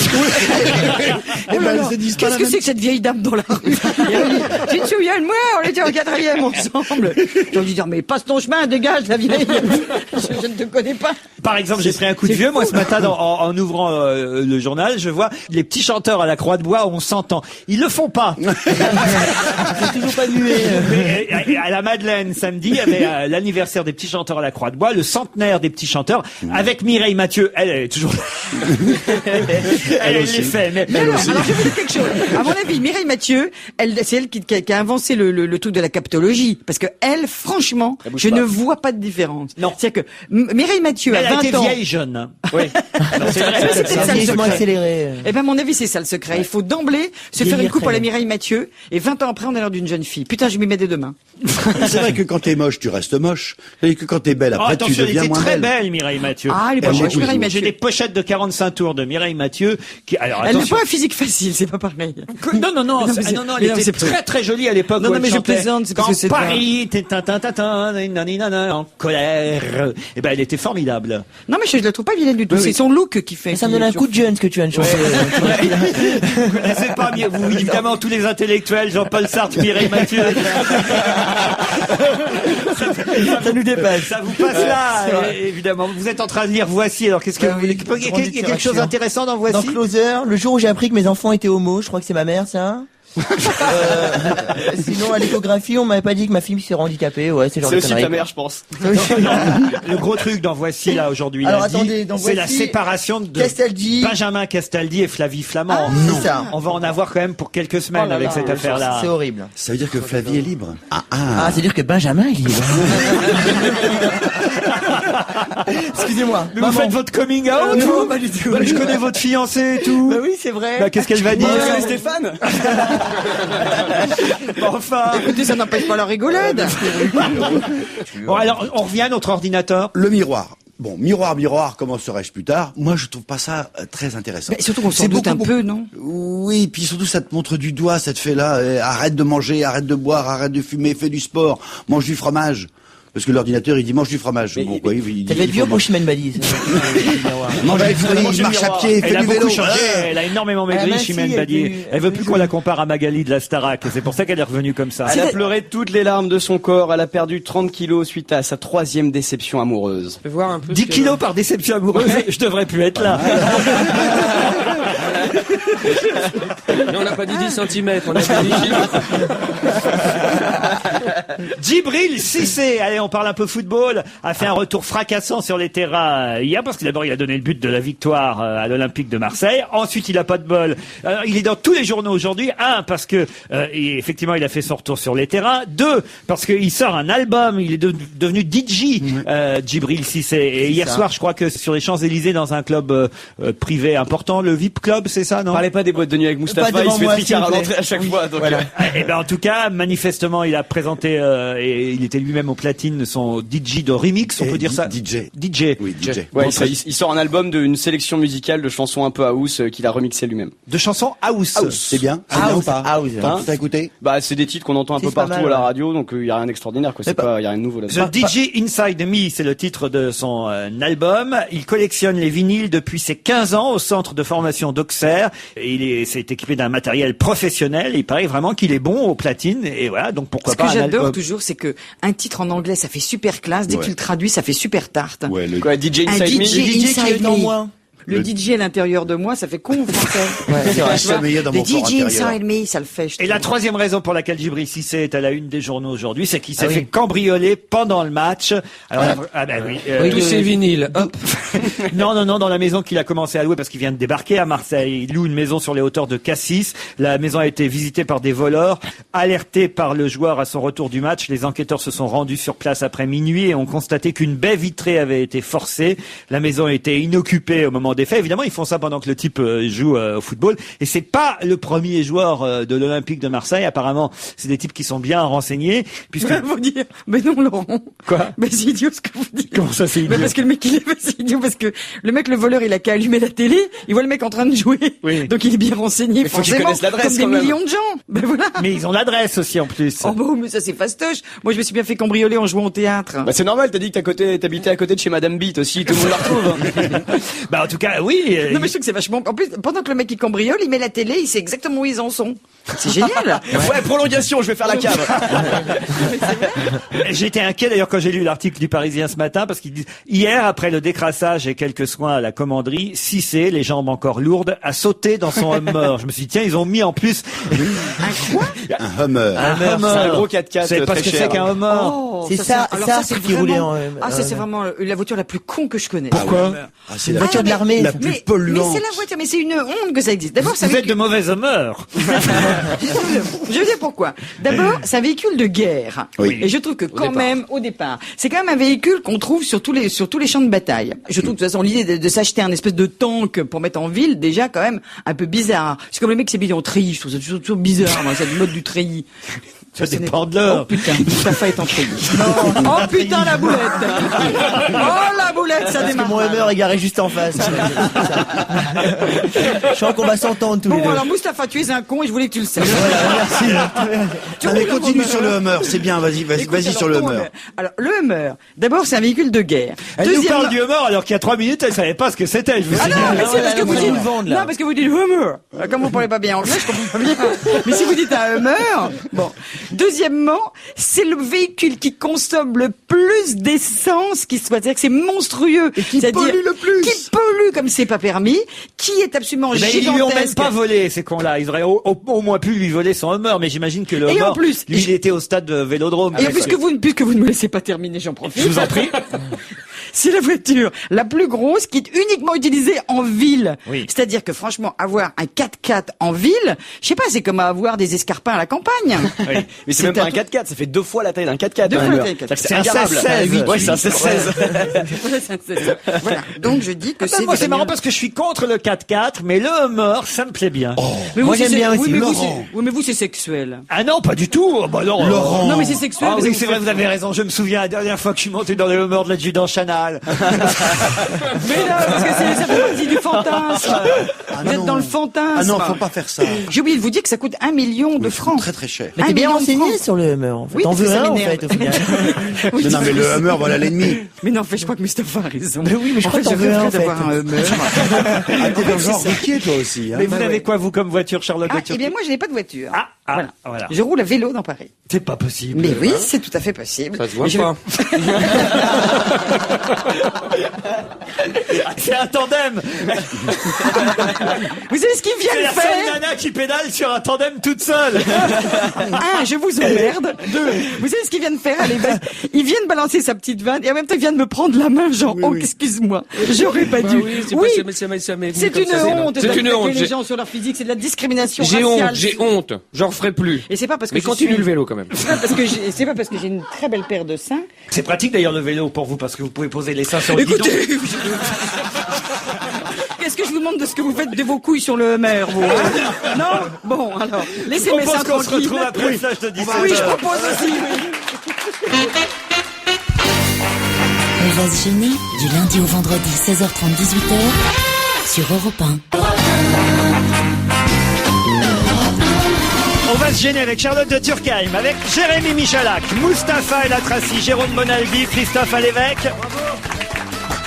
Speaker 3: Qu'est-ce que c'est que cette vieille dame dans la rue? Tu te souviens de moi? On était en 4e ensemble. J'ai envie de dire, mais passe ton chemin, dégage, la vieille. Je ne te connais pas.
Speaker 1: Par exemple, j'ai pris un coup de vieux, moi, ce matin, en ouvrant le journal, je vois les petits chanteurs à la Croix-de-Bois, on s'entend. Ils le font pas.
Speaker 2: Ils sont toujours pas muets.
Speaker 1: Mais, à la Madeleine, samedi, il y avait l'anniversaire des petits chanteurs à la Croix-de-Bois, le centenaire des petits chanteurs, avec Mireille Mathieu. Elle est toujours elle les fait. Mais
Speaker 3: alors, je vais vous dire quelque chose. À mon avis, Mireille Mathieu, c'est elle qui a inventé le truc de la captologie. Parce que elle, franchement, je ne vois pas de différence.
Speaker 1: Non.
Speaker 3: C'est-à-dire que Mireille Mathieu,
Speaker 1: elle
Speaker 3: à 20
Speaker 1: a été
Speaker 3: ans.
Speaker 1: vieille jeune. Oui.
Speaker 3: C'est ça le
Speaker 2: Vieillissement
Speaker 3: secret.
Speaker 2: accéléré.
Speaker 3: Eh ben, à mon avis, c'est ça le secret. Il faut d'emblée se faire une coupe à la Mireille Mathieu, et 20 ans après, on a l'air d'une jeune fille. Putain, je m'y mets dès demain.
Speaker 6: C'est vrai que quand t'es moche, tu restes moche. Et que quand t'es belle, après, tu
Speaker 1: attention, elle
Speaker 6: deviens
Speaker 1: était
Speaker 6: moins
Speaker 1: très
Speaker 6: belle.
Speaker 1: belle, Mireille Mathieu.
Speaker 3: Ah, elle est pas moche, Mireille
Speaker 1: J'ai
Speaker 3: Mathieu.
Speaker 1: des pochettes de 45 tours de Mireille Mathieu qui, alors
Speaker 3: Elle n'a
Speaker 1: attention.
Speaker 3: pas un physique facile, c'est pas pareil.
Speaker 1: Non,
Speaker 3: mais
Speaker 1: elle
Speaker 3: c'est
Speaker 1: était
Speaker 3: pas-
Speaker 1: très très jolie à l'époque.
Speaker 3: Non,
Speaker 1: où
Speaker 3: non,
Speaker 1: elle
Speaker 3: mais je
Speaker 1: chantait.
Speaker 3: plaisante, c'est parce
Speaker 1: Quand
Speaker 3: que c'est
Speaker 1: Paris, en colère. Eh ben, elle était formidable.
Speaker 3: Non, mais je la trouve pas vilaine du tout.
Speaker 1: Oui,
Speaker 3: C'est
Speaker 1: oui.
Speaker 3: son look qui fait.
Speaker 2: Ça me donne un coup de jeune ce que tu viens de chanter.
Speaker 1: Vous connaissez pas, vous, évidemment, tous les intellectuels, Jean-Paul Sartre, Mireille Mathieu.
Speaker 2: Ça nous dépasse.
Speaker 1: Ça vous passe là, évidemment. Vous êtes en train de lire Voici, alors qu'est-ce que vous voulez? Il y a quelque chose d'intéressant dans
Speaker 2: Dans
Speaker 1: Voici?
Speaker 2: Closer, le jour où j'ai appris que mes enfants étaient homo, je crois que c'est ma mère, ça. Sinon, à l'échographie, on m'avait pas dit que ma fille serait handicapée. Ouais, c'est le genre
Speaker 5: C'est
Speaker 2: de
Speaker 5: aussi
Speaker 2: conneries,
Speaker 5: ta
Speaker 2: quoi.
Speaker 5: mère, je pense.
Speaker 1: Le gros truc dans Voici, là, aujourd'hui,
Speaker 2: Alors,
Speaker 1: lundi,
Speaker 2: attendez, dans
Speaker 1: c'est la
Speaker 2: Voici,
Speaker 1: séparation de
Speaker 2: Castaldi.
Speaker 1: Benjamin Castaldi et Flavie Flamand.
Speaker 2: C'est ça.
Speaker 1: On va en avoir quand même pour quelques semaines
Speaker 3: Oh là
Speaker 1: avec
Speaker 3: là,
Speaker 1: cette affaire-là.
Speaker 2: C'est horrible.
Speaker 6: Ça veut dire que Flavie est libre.
Speaker 2: Ah, c'est-à-dire que Benjamin est libre. Excusez-moi.
Speaker 1: Mais vous faites votre coming out,
Speaker 2: non,
Speaker 1: vous?
Speaker 2: pas du tout.
Speaker 1: Bah, je connais votre fiancée et tout.
Speaker 2: Bah oui, c'est vrai.
Speaker 1: Bah, qu'est-ce qu'elle va dire?
Speaker 5: C'est Stéphane.
Speaker 1: Enfin.
Speaker 3: Écoutez, ça n'empêche pas la rigolade.
Speaker 1: Bon, alors, on revient à notre ordinateur.
Speaker 6: Le miroir. Bon, miroir, comment serais-je plus tard? Moi, je trouve pas ça très intéressant.
Speaker 3: Mais surtout qu'on s'en
Speaker 6: C'est
Speaker 3: doute un
Speaker 6: beaucoup,
Speaker 3: peu, non?
Speaker 6: Oui, puis surtout ça te montre du doigt, ça te fait là, arrête de manger, arrête de boire, arrête de fumer, fais du sport, mange du fromage. Parce que l'ordinateur, il dit mange du fromage. Bon, quoi, il
Speaker 2: Ça
Speaker 6: dit,
Speaker 2: va être
Speaker 6: il
Speaker 2: vieux
Speaker 6: faut
Speaker 2: pour Chimène Badi.
Speaker 6: mange des fruits, marche à pied,
Speaker 1: Elle
Speaker 6: fais
Speaker 1: a
Speaker 6: du vélo.
Speaker 1: beaucoup changé, elle a énormément maigri,
Speaker 2: minci,
Speaker 1: Chimène
Speaker 2: elle
Speaker 1: Badi.
Speaker 2: est
Speaker 1: Elle veut plus qu'on la compare à Magali de la Starac, et c'est pour ça qu'elle est revenue comme ça.
Speaker 5: Elle a pleuré toutes les larmes de son corps. Elle a perdu 30 kilos suite à sa 3e déception amoureuse.
Speaker 1: 10 kilos par déception amoureuse, je devrais plus être là.
Speaker 4: Mais on n'a pas dit 10 cm, on a dit 10 kilos.
Speaker 1: Djibril Cissé, allez, on parle un peu football, a fait un retour fracassant sur les terrains hier, parce que d'abord il a donné le but de la victoire à l'Olympique de Marseille. Ensuite, il a pas de bol. Alors, il est dans tous les journaux aujourd'hui. Un, parce que effectivement, il a fait son retour sur les terrains. Deux, parce qu'il sort un album. Il est devenu DJ, Djibril Cissé. Et hier soir, je crois que sur les Champs-Élysées, dans un club privé important, le VIP Club, c'est ça, non?
Speaker 5: Parlez pas des boîtes de nuit avec Moustapha,
Speaker 2: Pas
Speaker 5: il
Speaker 2: devant
Speaker 5: se fait
Speaker 2: moi,
Speaker 5: tricard à
Speaker 2: s'il vous
Speaker 5: l'entrée à chaque fois. Donc,
Speaker 1: Eh ben en tout cas, manifestement, il a présenté et il était lui-même au platine son DJ de remix, on peut dire ça.
Speaker 6: DJ.
Speaker 1: DJ.
Speaker 6: Oui, DJ.
Speaker 5: ouais,
Speaker 6: Bon,
Speaker 5: il sort un album d'une sélection musicale de chansons un peu house qu'il a remixé lui-même.
Speaker 1: De chansons house.
Speaker 6: C'est bien? C'est bien ou pas?
Speaker 2: House.
Speaker 6: T'as écouté?
Speaker 5: Bah, c'est des titres qu'on entend un
Speaker 2: C'est
Speaker 5: peu
Speaker 2: pas
Speaker 5: partout
Speaker 2: mal,
Speaker 5: à la
Speaker 2: ouais.
Speaker 5: radio, donc il y a rien d'extraordinaire, quoi. C'est pas, y a rien de nouveau là.
Speaker 1: The DJ Inside Me, c'est le titre de son album. Il collectionne les vinyles depuis ses 15 ans au centre de formation d'Auxerre. Et s'est équipé d'un matériel professionnel. Il paraît vraiment qu'il est bon aux platines. Et voilà, donc pourquoi
Speaker 3: Ce
Speaker 1: pas
Speaker 3: que
Speaker 1: un
Speaker 3: j'adore
Speaker 1: album.
Speaker 3: toujours, c'est que un titre en anglais, ça fait super classe. Dès que
Speaker 6: Ouais.
Speaker 3: tu le traduis, ça fait super tarte.
Speaker 6: Ouais, le
Speaker 5: Quoi, DJ
Speaker 3: Un
Speaker 5: Inside Me?
Speaker 3: DJ
Speaker 2: Le DJ qui
Speaker 3: Inside
Speaker 2: est en
Speaker 3: Me.
Speaker 2: moi.
Speaker 3: Le DJ à l'intérieur de moi, ça fait con en français.
Speaker 2: Ouais, c'est vrai.
Speaker 3: Tu vois,
Speaker 6: sommeiller dans
Speaker 3: le
Speaker 6: mon corps
Speaker 3: DJ
Speaker 6: intérieur.
Speaker 3: Inside Me, ça le fait. je
Speaker 1: Et la
Speaker 3: trouve.
Speaker 1: troisième raison pour laquelle Djibril Cissé est à la une des journaux aujourd'hui, c'est qu'il s'est
Speaker 2: oui.
Speaker 1: fait cambrioler pendant le match. Alors, oui,
Speaker 4: Tous ces vinyles, hop.
Speaker 1: non, dans la maison qu'il a commencé à louer parce qu'il vient de débarquer à Marseille. Il loue une maison sur les hauteurs de Cassis. La maison a été visitée par des voleurs. Alerté par le joueur à son retour du match, les enquêteurs se sont rendus sur place après minuit et ont constaté qu'une baie vitrée avait été forcée. La maison était inoccupée au moment des faits. Évidemment, ils font ça pendant que le type joue au football. Et c'est pas le premier joueur de l'Olympique de Marseille. Apparemment, c'est des types qui sont bien renseignés.
Speaker 3: Je vais vous dire, mais non, Laurent.
Speaker 1: Quoi?
Speaker 3: Mais c'est idiot ce que vous dites.
Speaker 1: Comment ça, c'est idiot?
Speaker 3: Mais parce que le mec, c'est idiot parce que le voleur, il a qu'à allumer la télé, il voit le mec en train de jouer.
Speaker 1: Oui.
Speaker 3: Donc il est bien renseigné,
Speaker 5: faut qu'il
Speaker 3: forcément.
Speaker 5: connaisse l'adresse,
Speaker 3: comme des
Speaker 5: quand même.
Speaker 3: millions de gens. Ben voilà.
Speaker 1: Mais ils ont l'adresse aussi, en plus.
Speaker 3: Oh bon, mais ça c'est fastoche. Moi, je me suis bien fait cambrioler en jouant au théâtre.
Speaker 5: Bah c'est normal, t'as dit que t'habitais à côté de chez Madame Beat aussi, tout le monde la retrouve.
Speaker 1: Bah, en tout cas, oui.
Speaker 3: Non, mais je trouve que c'est vachement... En plus, pendant que le mec il cambriole, il met la télé, il sait exactement où ils en sont. C'est génial.
Speaker 5: Ouais, prolongation, je vais faire la cave.
Speaker 1: J'étais inquiet d'ailleurs quand j'ai lu l'article du Parisien ce matin parce qu'ils disent hier après le décrassage et quelques soins à la commanderie, Cissé, les jambes encore lourdes, a sauté dans son Hummer. Je me suis dit tiens, ils ont mis en plus
Speaker 6: Un Hummer.
Speaker 5: C'est un gros 4x4
Speaker 1: c'est pas
Speaker 5: très
Speaker 1: ce que
Speaker 5: cher.
Speaker 1: c'est qu'un Hummer.
Speaker 3: Oh,
Speaker 2: C'est ça,
Speaker 3: alors
Speaker 2: ça,
Speaker 3: c'est
Speaker 2: qui roulait
Speaker 3: vraiment...
Speaker 2: en...
Speaker 3: Ah, ça c'est vraiment la voiture la plus con que je connais.
Speaker 1: Pourquoi
Speaker 6: Ah, c'est
Speaker 2: La voiture de l'armée.
Speaker 6: la plus
Speaker 3: Mais
Speaker 6: polluante.
Speaker 3: c'est la voiture, mais c'est une honte que ça existe. D'abord, ça
Speaker 1: Vous êtes de mauvaise humeur.
Speaker 3: Je vais dire pourquoi. D'abord, c'est un véhicule de guerre.
Speaker 6: Oui.
Speaker 3: Et je trouve que quand même, au départ, c'est quand même un véhicule qu'on trouve sur tous les champs de bataille. Je trouve de toute façon l'idée de s'acheter un espèce de tank pour mettre en ville, déjà quand même un peu bizarre. C'est comme le mec qui s'habille en treillis. Je trouve ça toujours bizarre, moi, cette mode du treillis.
Speaker 1: Ça dépend de l'heure.
Speaker 3: Oh putain, Mustapha est en treillis. Oh putain, la boulette. Oh la boulette, ça
Speaker 2: Parce que
Speaker 3: démarre.
Speaker 2: mon Hummer est garé juste en face. Je sens qu'on va s'entendre tous les
Speaker 3: Bon,
Speaker 2: deux.
Speaker 3: alors Mustapha, tu es un con et je voulais que tu le saches. Tu
Speaker 6: Allez,
Speaker 3: roules en
Speaker 6: continue
Speaker 3: Hummer.
Speaker 6: sur le Hummer. C'est bien, vas-y
Speaker 3: Écoute,
Speaker 6: sur
Speaker 3: alors,
Speaker 6: le
Speaker 3: ton
Speaker 6: Hummer.
Speaker 3: Alors, le Hummer, d'abord, c'est un véhicule de guerre.
Speaker 1: Elle nous
Speaker 3: Deuxièmement-
Speaker 1: parle du Hummer alors qu'il y a 3 minutes, elle savait pas ce que c'était. Je vous
Speaker 3: Ah
Speaker 1: signale.
Speaker 3: non, mais c'est parce que vous
Speaker 2: là,
Speaker 3: dites,
Speaker 2: nous le vendre, là.
Speaker 3: non, parce que vous dites Hummer. Comme vous parlez pas bien anglais, je comprends pas bien. Mais si vous dites un Hummer, bon. Deuxièmement, c'est le véhicule qui consomme le plus d'essence qui soit. C'est-à-dire que c'est monstrueux.
Speaker 6: Et qui
Speaker 3: C'est-à-dire
Speaker 6: pollue le plus.
Speaker 3: Qui pollue comme c'est pas permis, qui est absolument
Speaker 1: Eh ben, ils lui ont même
Speaker 3: gigantesque.
Speaker 1: pas volé, ces cons-là. Ils auraient au moins pu lui voler son Hummer, mais j'imagine que le
Speaker 3: Et en
Speaker 1: Hummer,
Speaker 3: plus,
Speaker 1: lui, il était au stade de Vélodrome.
Speaker 3: Et puisque vous ne me laissez pas terminer, j'en profite.
Speaker 1: Je vous en prie.
Speaker 3: C'est la voiture la plus grosse qui est uniquement utilisée en ville.
Speaker 1: Oui.
Speaker 3: C'est-à-dire que franchement, avoir un 4x4 en ville, je sais pas, c'est comme avoir des escarpins à la campagne.
Speaker 1: Oui.
Speaker 5: Mais c'est même pas un 4x4, ça fait 2 fois la taille d'un 4x4.
Speaker 3: Deux
Speaker 5: un
Speaker 3: fois la
Speaker 5: Hummer.
Speaker 3: taille d'un 4x4.
Speaker 5: C'est ingarable.
Speaker 1: C'est un 16.
Speaker 5: Ouais, c'est un 16.
Speaker 3: Voilà. Donc je dis que
Speaker 1: Ah, moi, c'est
Speaker 3: vraiment-
Speaker 1: marrant parce que je suis contre le 4x4, mais le Hummer, ça me plaît bien.
Speaker 3: Mais
Speaker 2: Moi,
Speaker 3: vous,
Speaker 2: j'aime
Speaker 3: c'est-
Speaker 2: bien
Speaker 3: oui,
Speaker 2: aussi.
Speaker 3: mais vous,
Speaker 2: Laurent.
Speaker 3: c'est- oui, mais vous, c'est sexuel.
Speaker 1: Ah non, pas du tout. Oh, bah, Laurent.
Speaker 3: Non, mais c'est sexuel.
Speaker 1: Ah
Speaker 3: parce
Speaker 1: oui,
Speaker 3: que
Speaker 1: c'est vrai, vous avez raison. Je me souviens la dernière fois que je suis monté dans le Hummer de l'adjudant Chanal.
Speaker 3: Mais non, parce que ça fait partie du fantasme. Vous êtes
Speaker 6: non.
Speaker 3: dans le fantasme.
Speaker 6: Ah non, faut pas faire ça.
Speaker 3: J'ai oublié de vous dire que ça coûte 1 million de
Speaker 6: Mais
Speaker 3: francs.
Speaker 6: Très très cher.
Speaker 2: Mais
Speaker 3: Un
Speaker 2: t'es bien
Speaker 3: million de
Speaker 2: renseigné
Speaker 3: francs.
Speaker 2: sur le Hummer. En fait.
Speaker 3: Oui,
Speaker 2: T'en
Speaker 3: parce
Speaker 2: veux
Speaker 3: que ça
Speaker 2: un, en
Speaker 3: m'énerve.
Speaker 2: fait, au final.
Speaker 3: Oui,
Speaker 6: Non, mais le Hummer, voilà l'ennemi.
Speaker 3: Mais non, en fait, je crois que Mustapha a raison.
Speaker 2: Mais oui, mais je
Speaker 3: En
Speaker 2: crois
Speaker 3: fait,
Speaker 2: que t'en veux un, en
Speaker 3: rêverais
Speaker 2: fait.
Speaker 3: d'avoir un Hummer.
Speaker 6: Ah, t'es dans le genre routier, toi aussi. Hein.
Speaker 1: Mais vous avez quoi, vous, comme voiture, Charlotte
Speaker 3: Ah,
Speaker 1: voiture
Speaker 3: eh bien, moi, je n'ai pas de voiture.
Speaker 1: Voilà.
Speaker 3: Je roule à vélo dans Paris.
Speaker 1: C'est pas possible.
Speaker 3: Mais oui, c'est tout à fait possible.
Speaker 4: Ça se voit
Speaker 3: Mais je-
Speaker 4: pas.
Speaker 1: C'est un tandem.
Speaker 3: Vous savez ce qu'ils
Speaker 1: C'est
Speaker 3: viennent
Speaker 1: la seule
Speaker 3: faire?
Speaker 1: nana qui pédale sur un tandem toute seule.
Speaker 3: Un, je vous emmerde. Deux, vous savez ce qu'ils viennent faire? Allez, ils viennent balancer sa petite vanne et en même temps, ils viennent me prendre la main, genre, oh, excuse-moi, j'aurais pas dû.
Speaker 4: c'est
Speaker 3: Oui,
Speaker 4: c'est
Speaker 3: c'est une honte
Speaker 4: C'est une honte.
Speaker 3: d'attaquer les gens sur leur physique, c'est de la discrimination
Speaker 4: J'ai
Speaker 3: raciale.
Speaker 4: honte, j'ai honte. J'en referai plus.
Speaker 3: Et c'est pas parce que
Speaker 4: Mais
Speaker 3: je
Speaker 4: continue
Speaker 3: suis-
Speaker 4: le vélo quand même.
Speaker 3: C'est pas parce que j'ai une très belle paire de seins.
Speaker 1: C'est pratique d'ailleurs le vélo pour vous parce que vous pouvez poser les seins sur le guidon.
Speaker 3: Écoutez, qu'est-ce que je vous demande de ce que vous faites de vos couilles sur le mer, vous hein? Non? Bon, alors,
Speaker 1: Je
Speaker 3: laissez mes seins
Speaker 1: propose qu'on se
Speaker 3: tranquilles.
Speaker 1: retrouve après le flash de 17
Speaker 3: Oui, je
Speaker 1: heures.
Speaker 3: propose aussi, oui.
Speaker 8: On va se gêner du lundi au vendredi 16h30 18h sur Europe 1.
Speaker 1: On va se gêner avec Charlotte de Turckheim, avec Jérémy Michalak, Mustapha El Atrassi, Jérôme Bonaldi, Christophe Alévêque.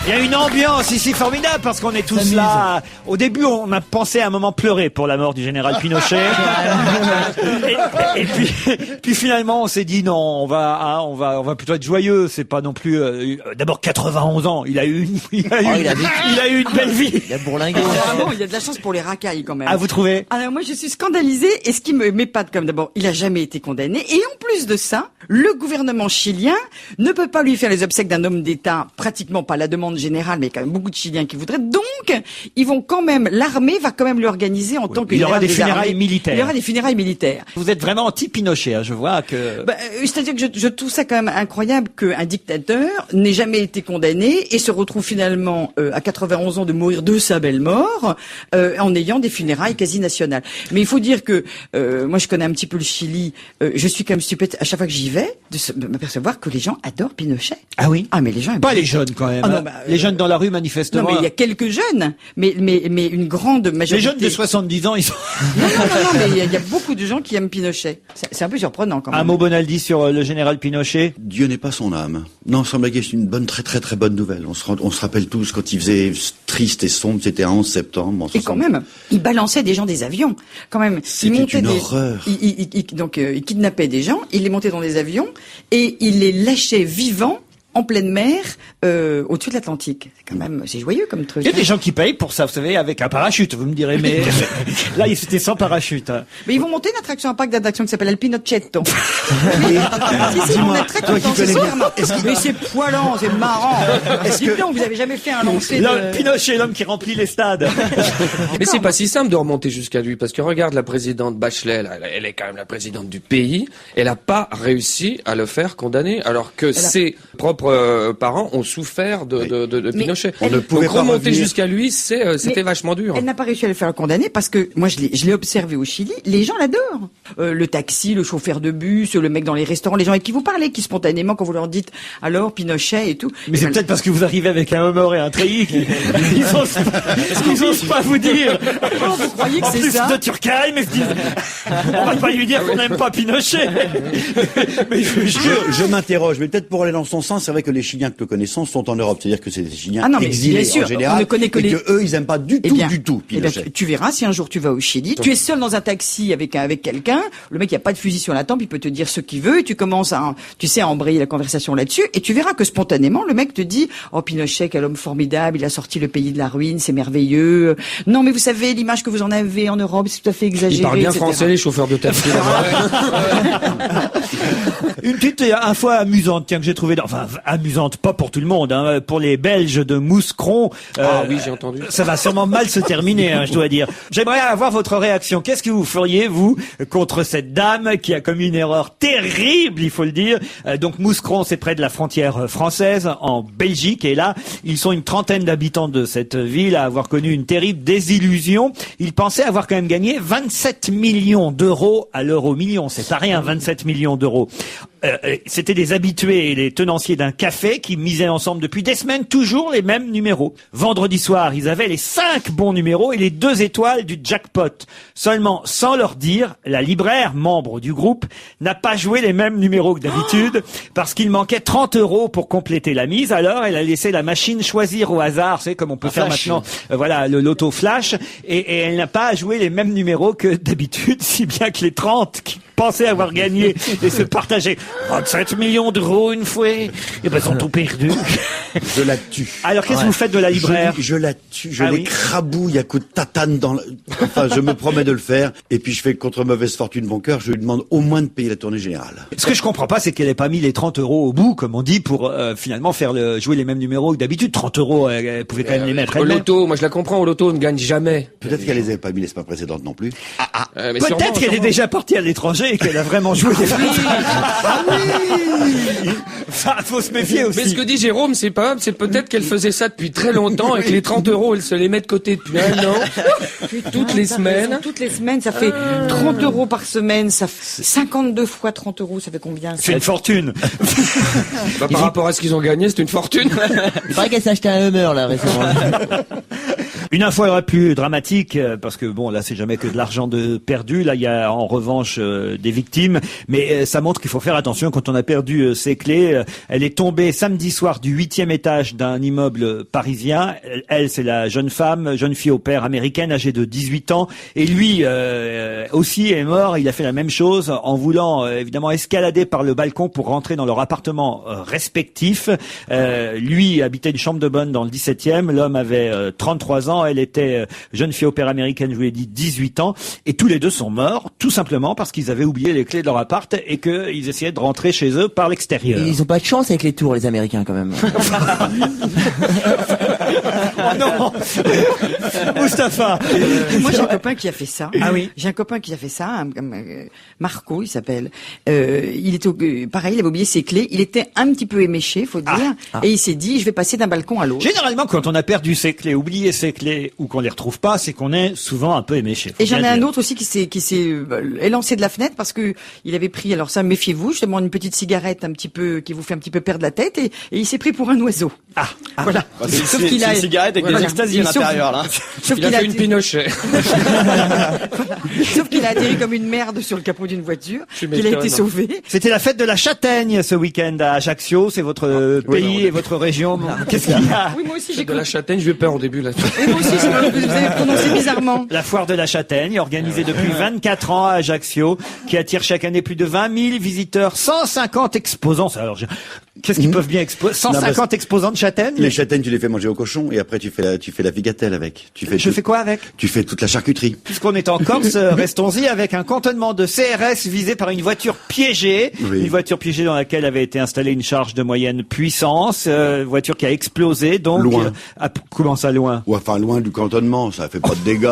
Speaker 1: Il y a une ambiance ici formidable parce qu'on est tous là. Au début, on a pensé à un moment pleurer pour la mort du général Pinochet. et puis finalement, on s'est dit non, on va plutôt être joyeux. C'est pas non plus. D'abord 91 ans. Il a eu une belle vie.
Speaker 2: Il a bourlingué.
Speaker 3: Vraiment, il y a de la chance pour les racailles quand même.
Speaker 1: Ah, vous trouvez?
Speaker 3: Alors moi je suis scandalisée et ce qui me m'épate comme d'abord, il a jamais été condamné et en plus de ça, le gouvernement chilien ne peut pas lui faire les obsèques d'un homme d'État pratiquement pas à la demande demande générale, mais il y a quand même beaucoup de Chiliens qui voudraient. Donc, ils vont quand même, l'armée va quand même l'organiser en tant que
Speaker 1: il y aura des
Speaker 3: général
Speaker 1: funérailles
Speaker 3: armées.
Speaker 1: militaires.
Speaker 3: Il y aura des funérailles militaires.
Speaker 1: Vous êtes vraiment anti-Pinochet, hein, je vois que...
Speaker 3: C'est-à-dire que je trouve ça quand même incroyable qu'un dictateur n'ait jamais été condamné et se retrouve finalement à 91 ans de mourir de sa belle mort en ayant des funérailles quasi nationales. Mais il faut dire que moi je connais un petit peu le Chili, je suis quand même stupéfaite à chaque fois que j'y vais de m'apercevoir que les gens adorent Pinochet.
Speaker 1: Ah oui?
Speaker 3: Ah mais les gens
Speaker 1: Pas les jeunes quand même.
Speaker 3: Ah non,
Speaker 1: hein. Les jeunes dans la rue manifestement.
Speaker 3: Non mais il y a quelques jeunes, mais une grande majorité.
Speaker 1: Les jeunes de 70 ans, ils sont...
Speaker 3: Non, mais il y a beaucoup de gens qui aiment Pinochet. C'est un peu surprenant quand même.
Speaker 1: Un mot Bonaldi sur le général Pinochet.
Speaker 6: Dieu n'est pas son âme. Non, sans blaguer, c'est une bonne, très très très bonne nouvelle. On se rappelle tous quand il faisait triste et sombre, c'était un 11 septembre.
Speaker 3: Et quand même, il balançait des gens des avions. Quand même,
Speaker 6: c'était une horreur.
Speaker 3: Il kidnappait des gens, il les montait dans des avions et il les lâchait vivants en pleine mer, au-dessus de l'Atlantique. C'est joyeux comme truc.
Speaker 1: Il y a des gens qui payent pour ça, vous savez, avec un parachute, vous me direz, mais là, c'était sans parachute. Hein.
Speaker 3: Mais ils vont monter une attraction, un parc d'attractions qui s'appelle El Pinochetto. Si, on est très contents, c'est super marrant. Mais c'est poilant, c'est marrant. Dis donc, vous avez jamais fait un lancer de...
Speaker 1: Pinochet, l'homme qui remplit les stades.
Speaker 4: Mais c'est pas si simple de remonter jusqu'à lui, parce que regarde la présidente Bachelet, là, elle est quand même la présidente du pays, elle a pas réussi à le faire condamner, alors que ses propres parents ont souffert de Pinochet.
Speaker 6: On ne pouvait
Speaker 4: Donc
Speaker 6: pas
Speaker 4: remonter
Speaker 6: revenir.
Speaker 4: jusqu'à lui, c'était vachement dur.
Speaker 3: Elle n'a pas réussi à le faire condamner parce que moi je l'ai observé au Chili, les gens l'adorent. Le taxi, le chauffeur de bus, le mec dans les restaurants, les gens avec qui vous parlez, qui spontanément quand vous leur dites alors Pinochet et tout.
Speaker 1: Mais c'est peut-être parce que vous arrivez avec un homard et un treillis qu'ils osent pas vous dire.
Speaker 3: Oh, vous croyez que
Speaker 1: En
Speaker 3: c'est
Speaker 1: plus
Speaker 3: ça
Speaker 1: de Turckheim, ils se disent, on va pas lui dire qu'on n'aime pas Pinochet. Mais
Speaker 6: Je m'interroge, mais peut-être pour aller dans son sens, c'est vrai que les Chiliens que nous connaissons sont en Europe, c'est-à-dire que c'est des Chiliens
Speaker 3: Ah non, mais
Speaker 6: exilés
Speaker 3: bien sûr,
Speaker 6: en général,
Speaker 3: on ne connaît que
Speaker 6: et
Speaker 3: les-
Speaker 6: que eux, ils aiment pas du tout
Speaker 3: Eh bien,
Speaker 6: Pinochet.
Speaker 3: tu verras si un jour tu vas au Chili, tu es seul dans un taxi avec quelqu'un, le mec il a pas de fusil sur la tempe, il peut te dire ce qu'il veut et tu commences à embrayer la conversation là-dessus et tu verras que spontanément le mec te dit "Oh Pinochet, quel homme formidable, il a sorti le pays de la ruine, c'est merveilleux. Non mais vous savez l'image que vous en avez en Europe, c'est tout à fait exagéré."
Speaker 4: Ils parlent bien
Speaker 3: etc.
Speaker 4: français, les chauffeurs de taxi.
Speaker 1: Une petite info amusante, tiens, que j'ai trouvé, enfin, amusante, pas pour tout le monde, hein, pour les Belges de Mouscron.
Speaker 4: Ah oui, j'ai entendu.
Speaker 1: Ça va sûrement mal se terminer, hein, je dois dire. J'aimerais avoir votre réaction. Qu'est-ce que vous feriez, vous, contre cette dame qui a commis une erreur terrible, il faut le dire. Donc, Mouscron, c'est près de la frontière française, en Belgique, et là, ils sont une trentaine d'habitants de cette ville à avoir connu une terrible désillusion. Ils pensaient avoir quand même gagné 27 millions d'euros à l'euro million. C'est pas rien, 27 millions d'euros. C'était des habitués et les tenanciers d'un café qui misaient ensemble depuis des semaines toujours les mêmes numéros. Vendredi soir, ils avaient les 5 bons numéros et les 2 étoiles du jackpot. Seulement, sans leur dire, la libraire, membre du groupe, n'a pas joué les mêmes numéros que d'habitude parce qu'il manquait 30 € pour compléter la mise. Alors, elle a laissé la machine choisir au hasard, c'est comme on peut faire
Speaker 5: flash.
Speaker 1: maintenant, voilà, le loto flash, et elle n'a pas joué les mêmes numéros que d'habitude, si bien que les 30 qui pensaient avoir gagné et se partageaient 27 millions d'euros une fois, et ben, sont tout perdus.
Speaker 6: Je la tue.
Speaker 1: Alors, qu'est-ce que vous faites de la libraire?
Speaker 6: Je la tue, je
Speaker 1: Ah oui.
Speaker 6: l'écrabouille à coups de tatane dans enfin, je me promets de le faire. Et puis, je fais contre mauvaise fortune bon cœur, je lui demande au moins de payer la tournée générale.
Speaker 1: Ce que je comprends pas, c'est qu'elle ait pas mis les 30 € au bout, comme on dit, pour finalement faire jouer les mêmes numéros que d'habitude. 30 €, elle pouvait quand même les mettre
Speaker 4: Au
Speaker 1: elle-même.
Speaker 4: loto, moi je la comprends, au loto on ne gagne jamais.
Speaker 6: Peut-être qu'elle les avait pas mis les semaines précédentes non plus.
Speaker 4: Mais sûrement,
Speaker 1: Peut-être qu'elle est
Speaker 4: sûrement.
Speaker 1: déjà partie à l'étranger et qu'elle a vraiment joué les Enfin, faut se méfier aussi.
Speaker 4: Mais ce que dit Jérôme, c'est pas, c'est peut-être qu'elle faisait ça depuis très longtemps et que les 30 €, elle se les met de côté depuis un an, toutes les semaines.
Speaker 3: Toutes les semaines, ça fait 30 € par semaine, ça fait 52 fois 30 €, ça fait combien?
Speaker 1: C'est une fortune.
Speaker 4: Bah, par rapport à ce qu'ils ont gagné, c'est une fortune.
Speaker 2: Il paraît qu'elle s'est acheté un Hummer, là, récemment.
Speaker 1: Une info aurait plus dramatique, parce que bon, là, c'est jamais que de l'argent de perdu. Là, il y a en revanche des victimes, mais ça montre qu'il faut faire attention quand on a perdu ses clés. Elle est tombée samedi soir du 8e étage d'un immeuble parisien. Elle, c'est la jeune fille au père américaine, âgée de 18 ans. Et lui aussi est mort. Il a fait la même chose en voulant évidemment escalader par le balcon pour rentrer dans leur appartement respectif. Lui habitait une chambre de bonne dans le 17e. L'homme avait 33 ans. ans, elle était jeune fille au père américaine, je vous l'ai dit, 18 ans. Et tous les deux sont morts, tout simplement parce qu'ils avaient oublié les clés de leur appart et qu'ils essayaient de rentrer chez eux par l'extérieur.
Speaker 2: Ils ont pas de chance avec les tours, les Américains, quand même.
Speaker 1: Oh non. Mustapha.
Speaker 3: Moi, j'ai un copain qui a fait ça.
Speaker 1: Ah oui.
Speaker 3: J'ai un copain qui a fait ça, Marco, il s'appelle. Il était pareil, il avait oublié ses clés. Il était un petit peu éméché, faut dire. Et il s'est dit, je vais passer d'un balcon à l'autre.
Speaker 1: Généralement, quand on a perdu ses clés, oublié ses clés ou qu'on les retrouve pas, c'est qu'on est souvent un peu éméché.
Speaker 3: Et j'en ai un autre aussi qui s'est élancé de la fenêtre parce que il avait pris, alors ça, méfiez-vous, justement une petite cigarette un petit peu qui vous fait un petit peu perdre la tête et il s'est pris pour un oiseau. Voilà.
Speaker 5: Sauf qu'il a une cigarette avec des extasies à l'intérieur, là.
Speaker 3: Sauf
Speaker 4: Il a fait une Pinochet.
Speaker 3: Sauf qu'il a atterri comme une merde sur le capot d'une voiture,
Speaker 4: Tu
Speaker 3: qu'il a
Speaker 4: m'étonnes.
Speaker 3: été sauvé.
Speaker 1: C'était la fête de la châtaigne ce week-end à Ajaccio. C'est votre pays et votre région. Qu'est-ce qu'il y a?
Speaker 3: Oui, moi aussi j'ai
Speaker 4: De la châtaigne, j'ai eu peur au début, là.
Speaker 3: Et moi aussi, vous avez prononcé bizarrement.
Speaker 1: La foire de la châtaigne, organisée depuis 24 ans à Ajaccio, qui attire chaque année plus de 20 000 visiteurs, 150 exposants. Alors, qu'est-ce qu'ils peuvent bien exposer? 150 exposants de châtaignes?
Speaker 6: Les châtaignes, tu les fais manger au cochon et après tu fais la figatelle avec.
Speaker 1: Je fais quoi avec?
Speaker 6: Tu fais toute la charcuterie.
Speaker 1: Puisqu'on est en Corse, restons-y avec un cantonnement de CRS visé par une voiture piégée.
Speaker 6: Oui.
Speaker 1: Une voiture piégée dans laquelle avait été installée une charge de moyenne puissance. Voiture qui a explosé. Donc,
Speaker 6: Loin.
Speaker 1: Comment ça, loin?
Speaker 6: Ou enfin loin du cantonnement, ça fait pas de dégâts.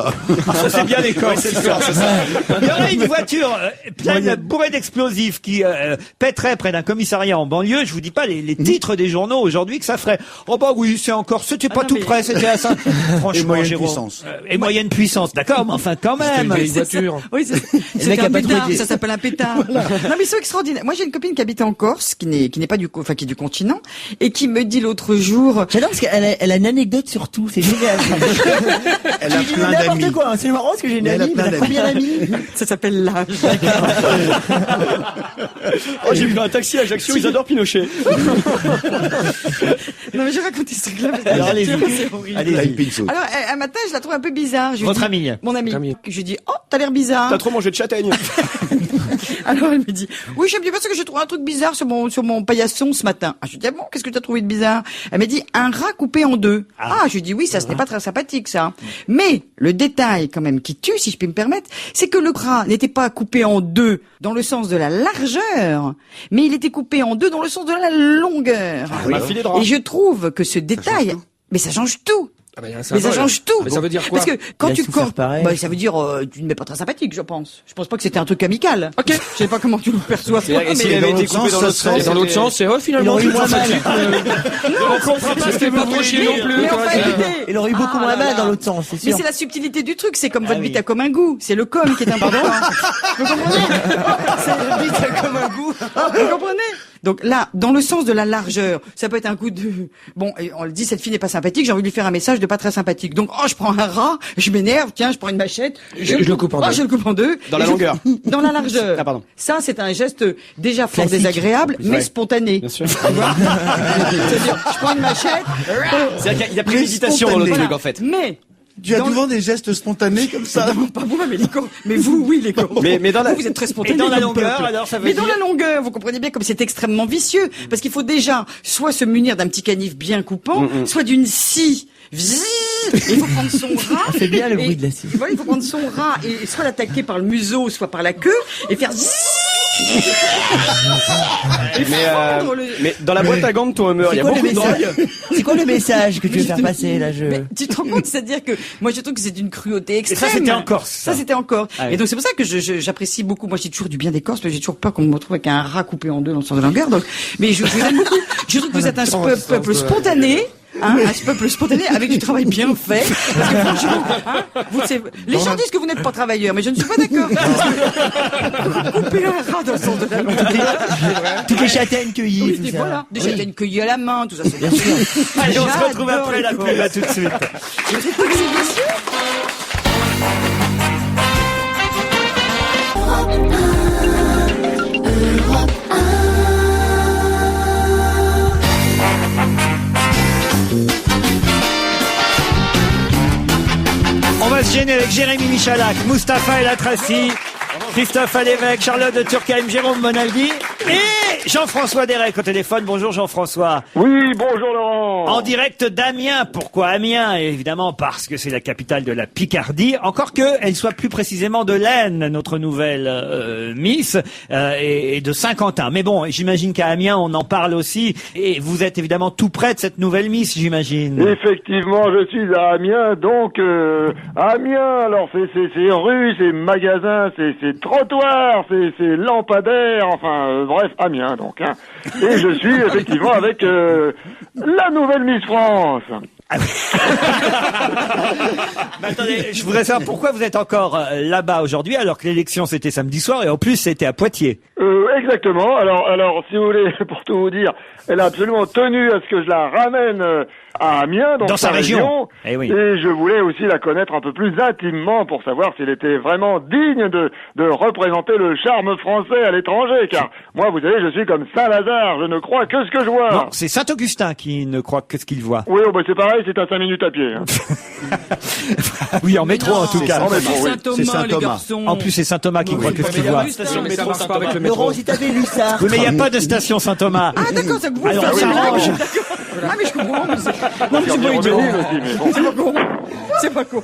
Speaker 1: Ça, c'est bien les Corses. Il y aurait une voiture pleine bourrée d'explosifs qui pèterait près d'un commissariat en banlieue. Je vous dis pas les titres des journaux aujourd'hui que ça ferait. Oh bah oui, c'est encore, c'était pas tout près, c'était à ça. Franchement,
Speaker 6: Et moyenne
Speaker 1: Jérôme.
Speaker 6: puissance.
Speaker 1: Et moyenne puissance, d'accord, mais enfin quand
Speaker 4: C'était une
Speaker 1: même.
Speaker 4: vieille voiture.
Speaker 3: Oui, c'est un pétard, ça s'appelle un pétard. Non, mais c'est extraordinaire. Moi, j'ai une copine qui habite en Corse, qui n'est pas qui est du continent, et qui me dit l'autre jour.
Speaker 2: J'adore parce qu'elle a une anecdote sur tout, c'est génial.
Speaker 6: Elle a
Speaker 2: Je dis
Speaker 6: plein
Speaker 2: n'importe
Speaker 6: d'amis.
Speaker 2: quoi, c'est marrant parce que j'ai une
Speaker 6: Mais elle a
Speaker 2: amie,
Speaker 6: plein
Speaker 2: mais la
Speaker 6: d'amis.
Speaker 2: première amie.
Speaker 3: Ça s'appelle l'âge.
Speaker 5: Oh, j'ai pris un taxi à Ajaccio, ils adorent Pinochet.
Speaker 3: Non, mais je raconte ce truc-là. parce que
Speaker 1: Alors, allez-y.
Speaker 3: c'est horrible.
Speaker 6: Elle a une pinceau.
Speaker 3: Alors, un matin, je la trouve un peu bizarre. Je lui
Speaker 1: Votre
Speaker 3: dis-
Speaker 1: amie.
Speaker 3: Mon amie.
Speaker 4: Amie.
Speaker 3: Je lui dis, oh, t'as l'air bizarre.
Speaker 5: T'as trop mangé de châtaigne.
Speaker 3: Alors elle me dit, oui, je me dis parce que j'ai trouvé un truc bizarre sur mon paillasson ce matin. Ah, je lui dis, ah bon, qu'est-ce que tu as trouvé de bizarre? Elle m'a dit, un rat coupé en deux. Ah, je lui dis, oui, ça, ce n'est pas très sympathique, ça. Mais le détail, quand même, qui tue, si je puis me permettre, c'est que le rat n'était pas coupé en deux dans le sens de la largeur, mais il était coupé en deux dans le sens de la longueur.
Speaker 5: Un filet de rat.
Speaker 3: Et je trouve que ce détail, mais ça change tout.
Speaker 4: Ah bah, il y a un
Speaker 3: Mais ça
Speaker 4: symbole.
Speaker 3: change tout.
Speaker 4: Mais ça veut dire quoi?
Speaker 3: Parce que quand
Speaker 2: Il a
Speaker 3: tu
Speaker 2: souffert
Speaker 3: corps,
Speaker 2: pareil.
Speaker 3: bah, ça veut dire tu ne mets pas très sympathique, je pense. Je pense pas que c'était un truc amical. Ok. Je sais pas comment tu le perçois.
Speaker 5: C'est-à-dire que
Speaker 3: mais-
Speaker 5: s'il avait été coupé dans l'autre sens,
Speaker 4: Et dans l'autre sens, c'est finalement,
Speaker 2: Il aurait eu
Speaker 4: c'est
Speaker 2: moins mal.
Speaker 4: sympathique. On comprend pas, c'était pas trop chier non plus.
Speaker 3: Mais
Speaker 4: quoi.
Speaker 3: enfin, écoutez.
Speaker 2: Il aurait eu beaucoup moins mal dans l'autre sens, c'est
Speaker 3: Mais
Speaker 2: sûr.
Speaker 3: c'est la subtilité du truc, c'est comme votre bite a comme un goût, c'est le com qui est important. Vous comprenez? C'est la bite a comme un goût. Vous comprenez? Donc là, dans le sens de la largeur, ça peut être un coup de... Bon, et on le dit, cette fille n'est pas sympathique, j'ai envie de lui faire un message de pas très sympathique. Donc, oh, je prends un rat, je m'énerve, tiens, je prends une machette,
Speaker 4: Je le coupe en deux.
Speaker 3: je le coupe en deux.
Speaker 5: Dans la
Speaker 3: Et je-
Speaker 5: longueur.
Speaker 3: Dans la largeur.
Speaker 5: Ah, pardon.
Speaker 3: Ça, c'est un geste déjà fort
Speaker 2: Classique.
Speaker 3: désagréable, mais
Speaker 5: Ouais.
Speaker 3: spontané.
Speaker 5: Bien sûr.
Speaker 3: Tu vois C'est-à-dire, je prends une machette.
Speaker 5: C'est-à-dire qu'il y a préméditation dans le
Speaker 6: spontané.
Speaker 5: truc, en fait.
Speaker 3: Mais...
Speaker 6: Tu as
Speaker 3: dans
Speaker 6: souvent des gestes spontanés comme ça.
Speaker 3: Non, pas moi, mais les corps. Mais vous, oui, les corps.
Speaker 5: Mais dans la-
Speaker 3: Vous êtes très spontané.
Speaker 1: Et dans la
Speaker 3: comme
Speaker 1: longueur,
Speaker 3: peuple.
Speaker 1: alors, ça veut
Speaker 3: Mais
Speaker 1: dire-
Speaker 3: dans la longueur, vous comprenez bien comme c'est extrêmement vicieux. Parce qu'il faut déjà soit se munir d'un petit canif bien coupant, soit d'une scie. Vzz. Il faut prendre son rat.
Speaker 2: C'est bien le
Speaker 3: et-
Speaker 2: bruit de la scie.
Speaker 3: Voilà, il faut prendre son rat et soit l'attaquer par le museau, soit par la queue, et faire zzz.
Speaker 5: Mais dans la boîte à gants de ton Hummer, il y a
Speaker 2: quoi
Speaker 5: beaucoup
Speaker 2: le
Speaker 5: de drogue.
Speaker 2: C'est quoi le message que tu veux faire passer là
Speaker 3: Mais tu te rends compte, c'est-à-dire que moi je trouve que c'est d'une cruauté
Speaker 1: Et ça,
Speaker 3: extrême.
Speaker 1: c'était en Corse.
Speaker 3: Ça c'était en Corse.
Speaker 1: Ah oui.
Speaker 3: Et donc c'est pour ça que j'apprécie beaucoup. Moi j'ai toujours du bien des Corses, mais j'ai toujours peur qu'on me retrouve avec un rat coupé en deux dans le sens de longueur. Donc, mais je vous aime beaucoup. Je trouve que vous êtes un peuple spontané. Hein, un peuple spontané avec du travail bien fait. Parce que franchement, hein, les gens disent que vous n'êtes pas travailleur, mais je ne suis pas d'accord. Couper un rat dans le sens de la longueur.
Speaker 2: Toutes les châtaignes cueillies,
Speaker 3: Oui,
Speaker 2: tout
Speaker 3: et
Speaker 2: ça.
Speaker 3: voilà. Des châtaignes cueillies à la main, tout ça. C'est bien sûr.
Speaker 1: Allez, on se retrouve après la pub, à tout de suite. On va se gêner avec Jérémy Michalak, Mustapha El Atrassi, Christophe Alévèque, Charlotte de Turckheim, Jérôme Monaldi et Jean-François Derek au téléphone. Bonjour Jean-François.
Speaker 9: Oui, bonjour Laurent.
Speaker 1: En direct d'Amiens. Pourquoi Amiens? Évidemment parce que c'est la capitale de la Picardie. Encore que elle soit plus précisément de l'Aisne, notre nouvelle Miss, et de Saint-Quentin. Mais bon, j'imagine qu'à Amiens on en parle aussi. Et vous êtes évidemment tout près de cette nouvelle Miss, j'imagine.
Speaker 9: Effectivement, je suis à Amiens. Donc Amiens, alors c'est rue, c'est magasin, c'est trottoir, c'est lampadaire. Enfin bref, Amiens donc. Hein. Et je suis effectivement avec la nouvelle Miss France.
Speaker 1: Mais attendez, je voudrais savoir pourquoi vous êtes encore là-bas aujourd'hui alors que l'élection c'était samedi soir et en plus c'était à Poitiers.
Speaker 9: Exactement. Alors si vous voulez, pour tout vous dire, elle a absolument tenu à ce que je la ramène à Amiens, donc
Speaker 1: dans sa région. Eh oui.
Speaker 9: Et je voulais aussi la connaître un peu plus intimement pour savoir s'il était vraiment digne de représenter le charme français à l'étranger. Car moi, vous savez, je suis comme Saint-Lazare, je ne crois que ce que je vois.
Speaker 1: Non, c'est Saint-Augustin qui ne croit que ce qu'il voit.
Speaker 9: Oui, bah c'est pareil, c'est à 5 minutes à pied. Hein.
Speaker 1: Oui, en métro en tout cas.
Speaker 3: C'est Saint-Thomas,
Speaker 1: En plus, c'est Saint-Thomas qui croit que ce qu'il voit.
Speaker 2: Laurent, si t'avais lu ça.
Speaker 1: Oui, mais il n'y a pas de station Saint-Thomas.
Speaker 3: Ah d'accord, ça vous
Speaker 1: Alors on s'arrange.
Speaker 3: Ah mais je comprends. Mais c'est pas idiot. C'est pas con. C'est pas con.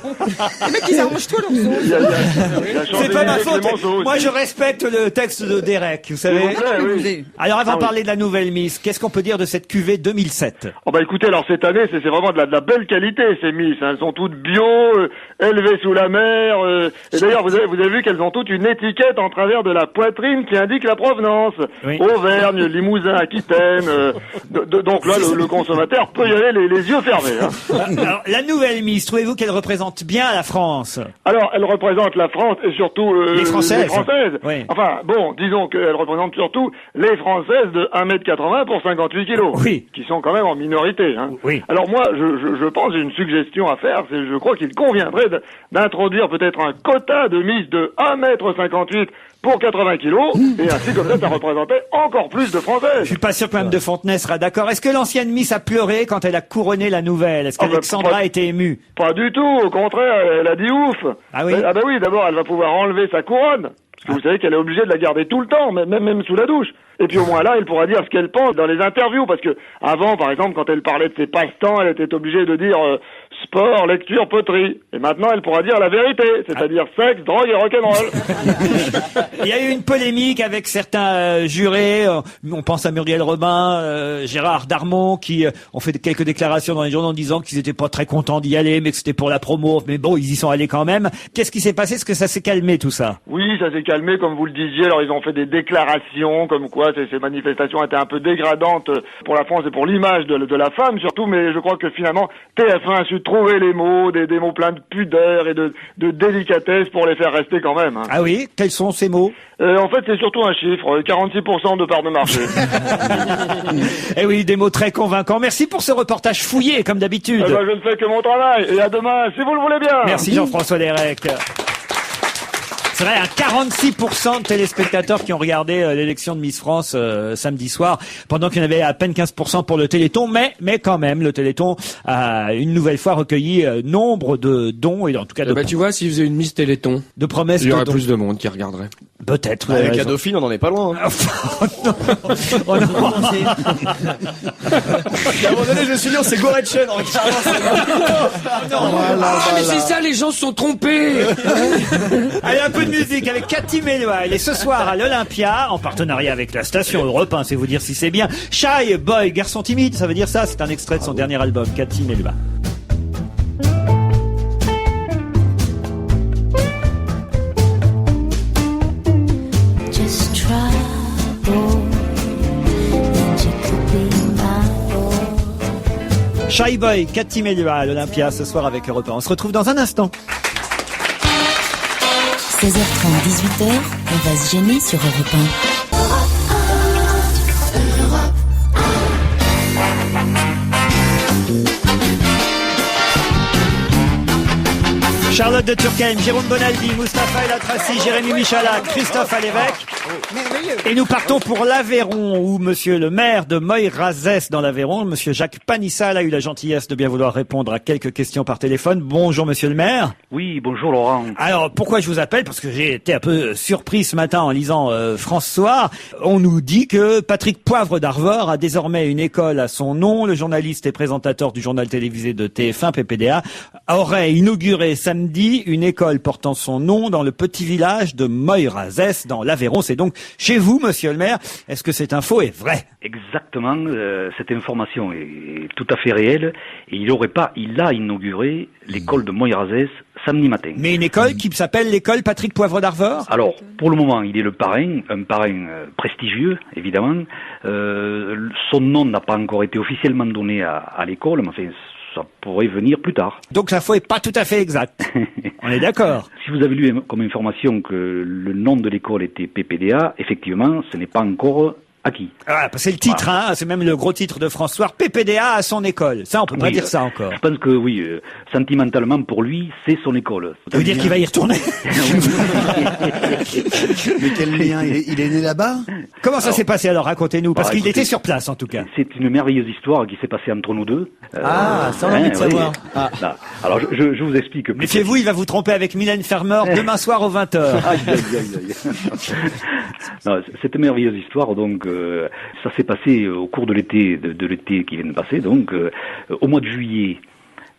Speaker 3: Les mecs, ils arrangent tout leur sauce.
Speaker 1: C'est pas ma faute. Moi, je respecte le texte de Derek, vous savez.
Speaker 9: Oui.
Speaker 1: Alors, avant de parler de la nouvelle Miss, qu'est-ce qu'on peut dire de cette cuvée 2007?
Speaker 9: Oh bah écoutez, alors cette année, c'est vraiment de la belle qualité, ces Miss. Hein. Elles sont toutes bio, élevées sous la mer. Et d'ailleurs, vous avez vu qu'elles ont toutes une étiquette en travers de la poitrine qui indique la provenance.
Speaker 1: Oui.
Speaker 9: Auvergne, Limousin, Aquitaine. Donc là, le consommateur peut y aller les yeux fermés. Hein.
Speaker 1: Alors, la nouvelle Miss, trouvez-vous qu'elle représente bien la France?
Speaker 9: Alors, elle représente la France et surtout
Speaker 1: les Françaises.
Speaker 9: Oui. Enfin, bon, disons qu'elle représente surtout les Françaises de 1m80 pour 58 kilos.
Speaker 1: Oui.
Speaker 9: Qui sont quand même en minorité. Hein.
Speaker 1: Oui.
Speaker 9: Alors moi, je pense, j'ai une suggestion à faire, c'est je crois qu'il conviendrait d'introduire peut-être un quota de Miss de 1m58 pour 80 kilos, et ainsi comme ça représentait encore plus de Françaises.
Speaker 1: Je suis pas sûr que Mme de Fontenay sera d'accord. Est-ce que l'ancienne Miss a pleuré quand elle a couronné la nouvelle? Est-ce qu'Alexandra était émue?
Speaker 9: Pas du tout, au contraire, elle a dit ouf.
Speaker 1: Ah oui?
Speaker 9: Ah bah oui, d'abord, elle va pouvoir enlever sa couronne. Parce que vous savez qu'elle est obligée de la garder tout le temps, même sous la douche. Et puis au moins là, elle pourra dire ce qu'elle pense dans les interviews. Parce que avant, par exemple, quand elle parlait de ses passe-temps, elle était obligée de dire sport, lecture, poterie. Et maintenant, elle pourra dire la vérité, c'est-à-dire sexe, drogue et rock'n'roll.
Speaker 1: Il y a eu une polémique avec certains jurés. On pense à Muriel Robin, Gérard Darmon, qui ont fait quelques déclarations dans les journaux en disant qu'ils étaient pas très contents d'y aller, mais que c'était pour la promo. Mais bon, ils y sont allés quand même. Qu'est-ce qui s'est passé? Est-ce que ça s'est calmé tout ça?
Speaker 9: Oui, ça s'est calmé, comme vous le disiez. Alors ils ont fait des déclarations comme quoi ces manifestations étaient un peu dégradantes pour la France et pour l'image de la femme surtout. Mais je crois que finalement TF1 a su trouver les mots, des mots pleins de pudeur et de délicatesse pour les faire rester quand même. Hein.
Speaker 1: Ah oui? Quels sont ces mots?
Speaker 9: En fait, c'est surtout un chiffre, 46% de part de marché.
Speaker 1: Eh oui, des mots très convaincants. Merci pour ce reportage fouillé, comme d'habitude.
Speaker 9: Je ne fais que mon travail. Et à demain, si vous le voulez bien.
Speaker 1: Merci Jean-François Derek. C'est vrai, 46% de téléspectateurs qui ont regardé l'élection de Miss France samedi soir, pendant qu'il y en avait à peine 15% pour le Téléthon, mais quand même, le Téléthon a une nouvelle fois recueilli nombre de dons, et en tout cas de
Speaker 4: tu vois, s'ils faisaient une Miss Téléthon,
Speaker 1: de promesses
Speaker 4: il y aurait
Speaker 1: de dons.
Speaker 4: plus de monde qui regarderait.
Speaker 1: Peut-être.
Speaker 5: Avec la Dauphine, on n'en est pas loin. Hein.
Speaker 1: Oh non.
Speaker 5: À un moment donné, je me suis dit, c'est Goretchen.
Speaker 4: Mais c'est ça, les gens se sont trompés.
Speaker 1: Allez, un peu de musique avec Cathy Melua. Elle est ce soir à l'Olympia, en partenariat avec la station Europe 1, c'est vous dire si c'est bien. Shy Boy, garçon timide, ça veut dire ça. C'est un extrait de son dernier album, Cathy Melua. Shy Boy, Cathy Melua à l'Olympia ce soir avec Europe 1. On se retrouve dans un instant.
Speaker 8: 16h30, 18h, on va se gêner sur Europe 1.
Speaker 1: Charlotte de Turckheim, Jérôme Bonaldi, Mustapha El Atrassi, Jérémy Michalak, Christophe Alévêque. Et nous partons pour l'Aveyron, où monsieur le maire de Moyrazès dans l'Aveyron, monsieur Jacques Panissal, a eu la gentillesse de bien vouloir répondre à quelques questions par téléphone. Bonjour monsieur le maire.
Speaker 10: Oui, bonjour Laurent.
Speaker 1: Alors pourquoi je vous appelle? Parce que j'ai été un peu surpris ce matin en lisant France Soir. On nous dit que Patrick Poivre d'Arvor a désormais une école à son nom. Le journaliste et présentateur du journal télévisé de TF1, PPDA, aurait inauguré samedi une école portant son nom dans le petit village de Moyrazès dans l'Aveyron. C'est donc chez vous, monsieur le maire. Est-ce que cette info est vraie?
Speaker 10: Exactement, cette information est tout à fait réelle et il a inauguré l'école de Moyrazès samedi matin.
Speaker 1: Mais une école qui s'appelle l'école Patrick Poivre d'Arvor?
Speaker 10: Alors, pour le moment, il est le parrain, un parrain prestigieux, évidemment. Son nom n'a pas encore été officiellement donné à l'école, mais enfin, ça pourrait venir plus tard.
Speaker 1: Donc l'info est pas tout à fait exacte. On est d'accord.
Speaker 10: Si vous avez lu comme information que le nom de l'école était PPDA, effectivement, ce n'est pas encore acquis.
Speaker 1: Ah, c'est le titre, voilà. C'est même le gros titre de France Soir. PPDA à son école. Ça, on peut pas dire ça encore.
Speaker 10: Je pense que oui, sentimentalement pour lui, c'est son école.
Speaker 1: Ça veut dire qu'il va y retourner.
Speaker 6: Mais quel lien? Il est né là-bas?
Speaker 1: Comment ça s'est passé alors? Racontez-nous, parce qu'il était sur place en tout cas.
Speaker 10: C'est une merveilleuse histoire qui s'est passée entre nous deux.
Speaker 2: Ça on a envie de savoir.
Speaker 10: Oui. Ah. Alors je vous explique.
Speaker 1: Méfiez-vous, il va vous tromper avec Mylène Farmer demain soir aux 20h.
Speaker 10: Non, cette merveilleuse histoire, donc, ça s'est passé au cours de l'été, de l'été qui vient de passer. Donc, au mois de juillet,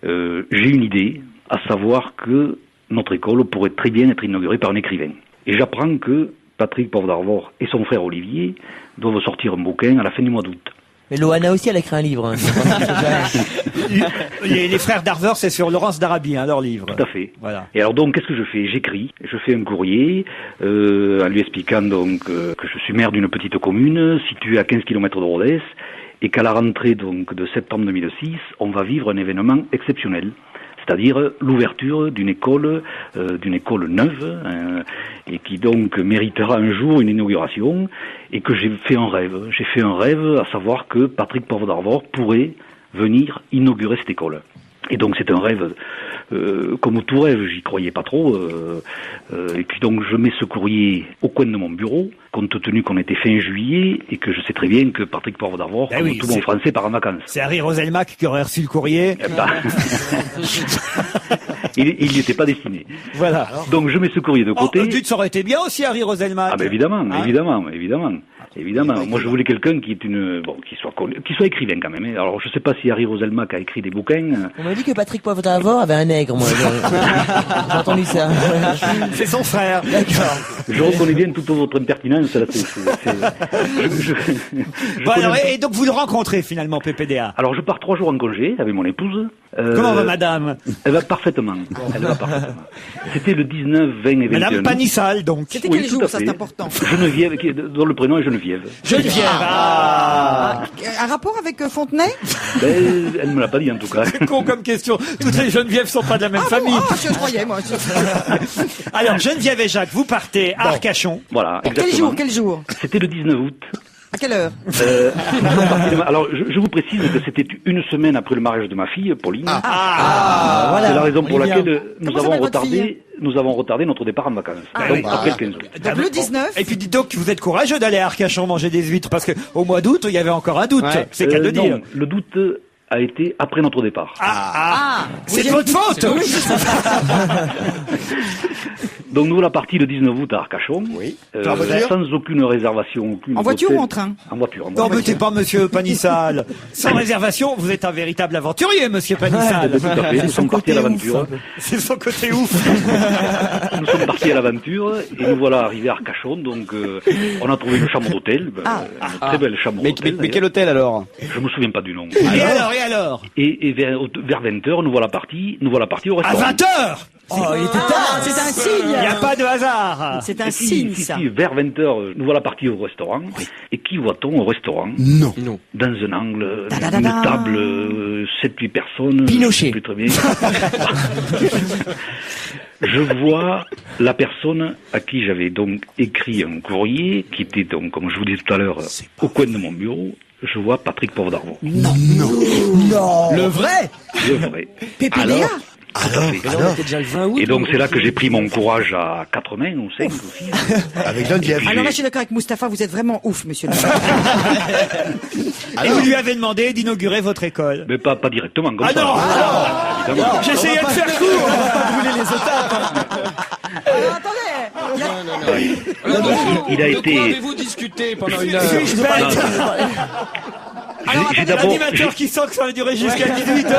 Speaker 10: j'ai une idée, à savoir que notre école pourrait très bien être inaugurée par un écrivain. Et j'apprends que Patrick Poivre d'Arvor et son frère Olivier doivent sortir un bouquin à la fin du mois d'août.
Speaker 2: Mais Loana aussi, elle a écrit un livre.
Speaker 1: Les frères d'Arvor, c'est sur Laurence d'Arabie, leur livre.
Speaker 10: Tout à fait.
Speaker 1: Voilà.
Speaker 10: Et alors donc, qu'est-ce que je fais? J'écris, je fais un courrier en lui expliquant donc que je suis maire d'une petite commune située à 15 km de Rodez et qu'à la rentrée donc de septembre 2006, on va vivre un événement exceptionnel. C'est-à-dire l'ouverture d'une école neuve, et qui donc méritera un jour une inauguration, et que j'ai fait un rêve. J'ai fait un rêve, à savoir que Patrick Poivre d'Arvor pourrait venir inaugurer cette école. Et donc c'est un rêve, comme tout rêve, j'y croyais pas trop. Et puis donc je mets ce courrier au coin de mon bureau, compte tenu qu'on était fin juillet et que je sais très bien que Patrick Poivre d'Arvor, comme tout bon français, part en vacances.
Speaker 1: C'est Harry Roselmack qui aurait reçu le courrier.
Speaker 10: Il n'y était pas destiné.
Speaker 1: Voilà.
Speaker 10: Donc je mets ce courrier de côté.
Speaker 1: Ça aurait été bien aussi, Harry Roselmack.
Speaker 10: Ah ben évidemment. Moi je voulais quelqu'un qui soit écrivain quand même. Alors je sais pas si Harry Roselmack a écrit des bouquins.
Speaker 2: On m'a dit que Patrick Poivre d'Arvor avait un nègre, moi. J'ai entendu ça.
Speaker 1: C'est son frère.
Speaker 2: D'accord.
Speaker 10: Je reconnais bien toute votre impertinence. Là,
Speaker 1: et donc vous le rencontrez finalement, PPDA.
Speaker 10: Alors je pars 3 jours en congé avec mon épouse.
Speaker 1: Comment va madame?
Speaker 10: Elle va parfaitement. C'était le 19, 20 et 21.
Speaker 1: Madame Panissal, donc.
Speaker 3: C'était quel jour, ça c'est important?
Speaker 10: Geneviève, dont le prénom est Geneviève.
Speaker 1: Geneviève.
Speaker 3: Un rapport avec Fontenay?
Speaker 10: Elle me l'a pas dit en tout cas.
Speaker 1: C'est con comme question. Toutes les Genevièves sont pas de la même famille.
Speaker 3: Je croyais, moi.
Speaker 1: Alors, Geneviève et Jacques, vous partez à Arcachon.
Speaker 10: Voilà, exactement.
Speaker 3: Quel jour?
Speaker 10: C'était le 19 août.
Speaker 3: À quelle heure?
Speaker 10: Alors, je vous précise que c'était une semaine après le mariage de ma fille, Pauline.
Speaker 2: Voilà.
Speaker 10: C'est la raison pour laquelle nous avons retardé notre départ en vacances. Donc, après le 15 août.
Speaker 3: Donc, le 19.
Speaker 1: Et puis, dites donc que vous êtes courageux d'aller à Arcachon manger des huîtres, parce que au mois d'août, il y avait encore un doute.
Speaker 5: Ouais.
Speaker 1: C'est qu'à le dire.
Speaker 10: Non, le doute a été après notre départ.
Speaker 1: C'est de votre faute.
Speaker 10: Donc nous voilà partis le 19 août à Arcachon, sans aucune réservation.
Speaker 3: En voiture ou en train?
Speaker 10: En voiture.
Speaker 1: Non, mais t'es pas monsieur Panissal. Sans réservation, vous êtes un véritable aventurier, monsieur Panissal.
Speaker 10: Tout à fait, nous sommes partis à l'aventure.
Speaker 1: C'est son côté ouf.
Speaker 10: Nous sommes partis à l'aventure et nous voilà arrivés à Arcachon. Donc on a trouvé une chambre d'hôtel, une très belle chambre d'hôtel.
Speaker 5: Mais quel hôtel alors?
Speaker 10: Je me souviens pas du nom.
Speaker 1: Et alors
Speaker 10: Et vers 20h, nous voilà partis au restaurant.
Speaker 1: À 20h.
Speaker 3: Oh, il était tard. C'est un signe.
Speaker 1: Il n'y a pas de hasard.
Speaker 3: C'est un signe, ça.
Speaker 10: Vers 20h, nous voilà partis au restaurant. Et qui voit-on au restaurant?
Speaker 6: Non.
Speaker 10: Dans un angle, une table, 7-8 personnes.
Speaker 2: Pinochet.
Speaker 10: Je sais plus très bien. Je vois la personne à qui j'avais donc écrit un courrier, qui était donc, comme je vous disais tout à l'heure, au coin de mon bureau. Je vois Patrick Poivre d'Arvor.
Speaker 2: Non. Le vrai?
Speaker 10: Le vrai.
Speaker 3: PPDA?
Speaker 6: Alors,
Speaker 4: C'était déjà le 20 août.
Speaker 10: Et donc c'est là que j'ai pris mon courage à 4 mains ou 5 aussi.
Speaker 6: avec Geneviève.
Speaker 3: Alors là, je suis d'accord avec Mustapha, vous êtes vraiment ouf, monsieur.
Speaker 1: Et vous lui avez demandé d'inaugurer votre école.
Speaker 10: Mais pas directement comme
Speaker 1: Ah
Speaker 10: ça.
Speaker 1: non,
Speaker 10: Évidemment.
Speaker 1: j'essayais de faire court.
Speaker 5: Brûler les étapes.
Speaker 3: Alors, attendez.
Speaker 10: Il a
Speaker 4: De quoi
Speaker 10: été...
Speaker 4: avez-vous discuté pendant une heure?
Speaker 1: Suis-je bête? Alors,
Speaker 10: j'ai
Speaker 1: attendez,
Speaker 10: d'abord-
Speaker 1: l'animateur qui sent que ça va durer jusqu'à 18h.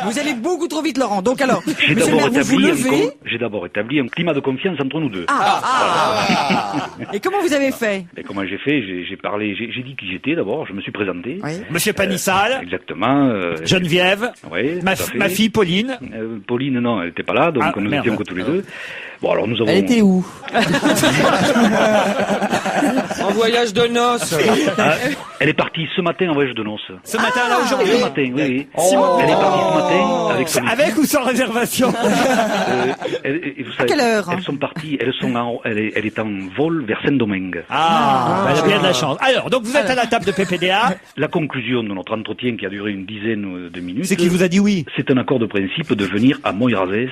Speaker 3: Vous allez beaucoup trop vite, Laurent. Donc alors,
Speaker 10: J'ai
Speaker 3: monsieur le
Speaker 10: d'abord
Speaker 3: maire, vous vous levez.
Speaker 10: établi un climat de confiance entre nous deux.
Speaker 3: Et comment vous avez fait?
Speaker 10: Et comment j'ai fait? J'ai parlé, j'ai dit qui j'étais d'abord, je me suis présenté.
Speaker 3: Oui.
Speaker 1: Monsieur Panissal,
Speaker 10: Exactement.
Speaker 1: Geneviève,
Speaker 10: Oui,
Speaker 1: ma
Speaker 10: tout à fait.
Speaker 1: ma fille Pauline.
Speaker 10: Pauline, non, elle n'était pas là, donc
Speaker 1: Ah,
Speaker 10: nous
Speaker 1: merde.
Speaker 10: étions que tous les deux. Bon, alors nous avons...
Speaker 2: Elle était où?
Speaker 4: En voyage de noces.
Speaker 10: Ah, elle est partie ce matin en voyage de noces.
Speaker 1: Ce matin, là, aujourd'hui.
Speaker 10: Ce matin, oui, oui.
Speaker 1: Simon.
Speaker 10: Elle est partie ce matin avec son
Speaker 1: Avec ou sans réservation?
Speaker 10: et vous savez,
Speaker 3: quelle heure?
Speaker 10: elles sont parties, elle est en vol vers Saint-Domingue.
Speaker 1: Ah, elle a bien de la chance. Alors, donc vous êtes à la table de PPDA.
Speaker 10: La conclusion de notre entretien qui a duré une dizaine de minutes.
Speaker 1: C'est qui vous a dit oui?
Speaker 10: C'est un accord de principe de venir à Moirazès,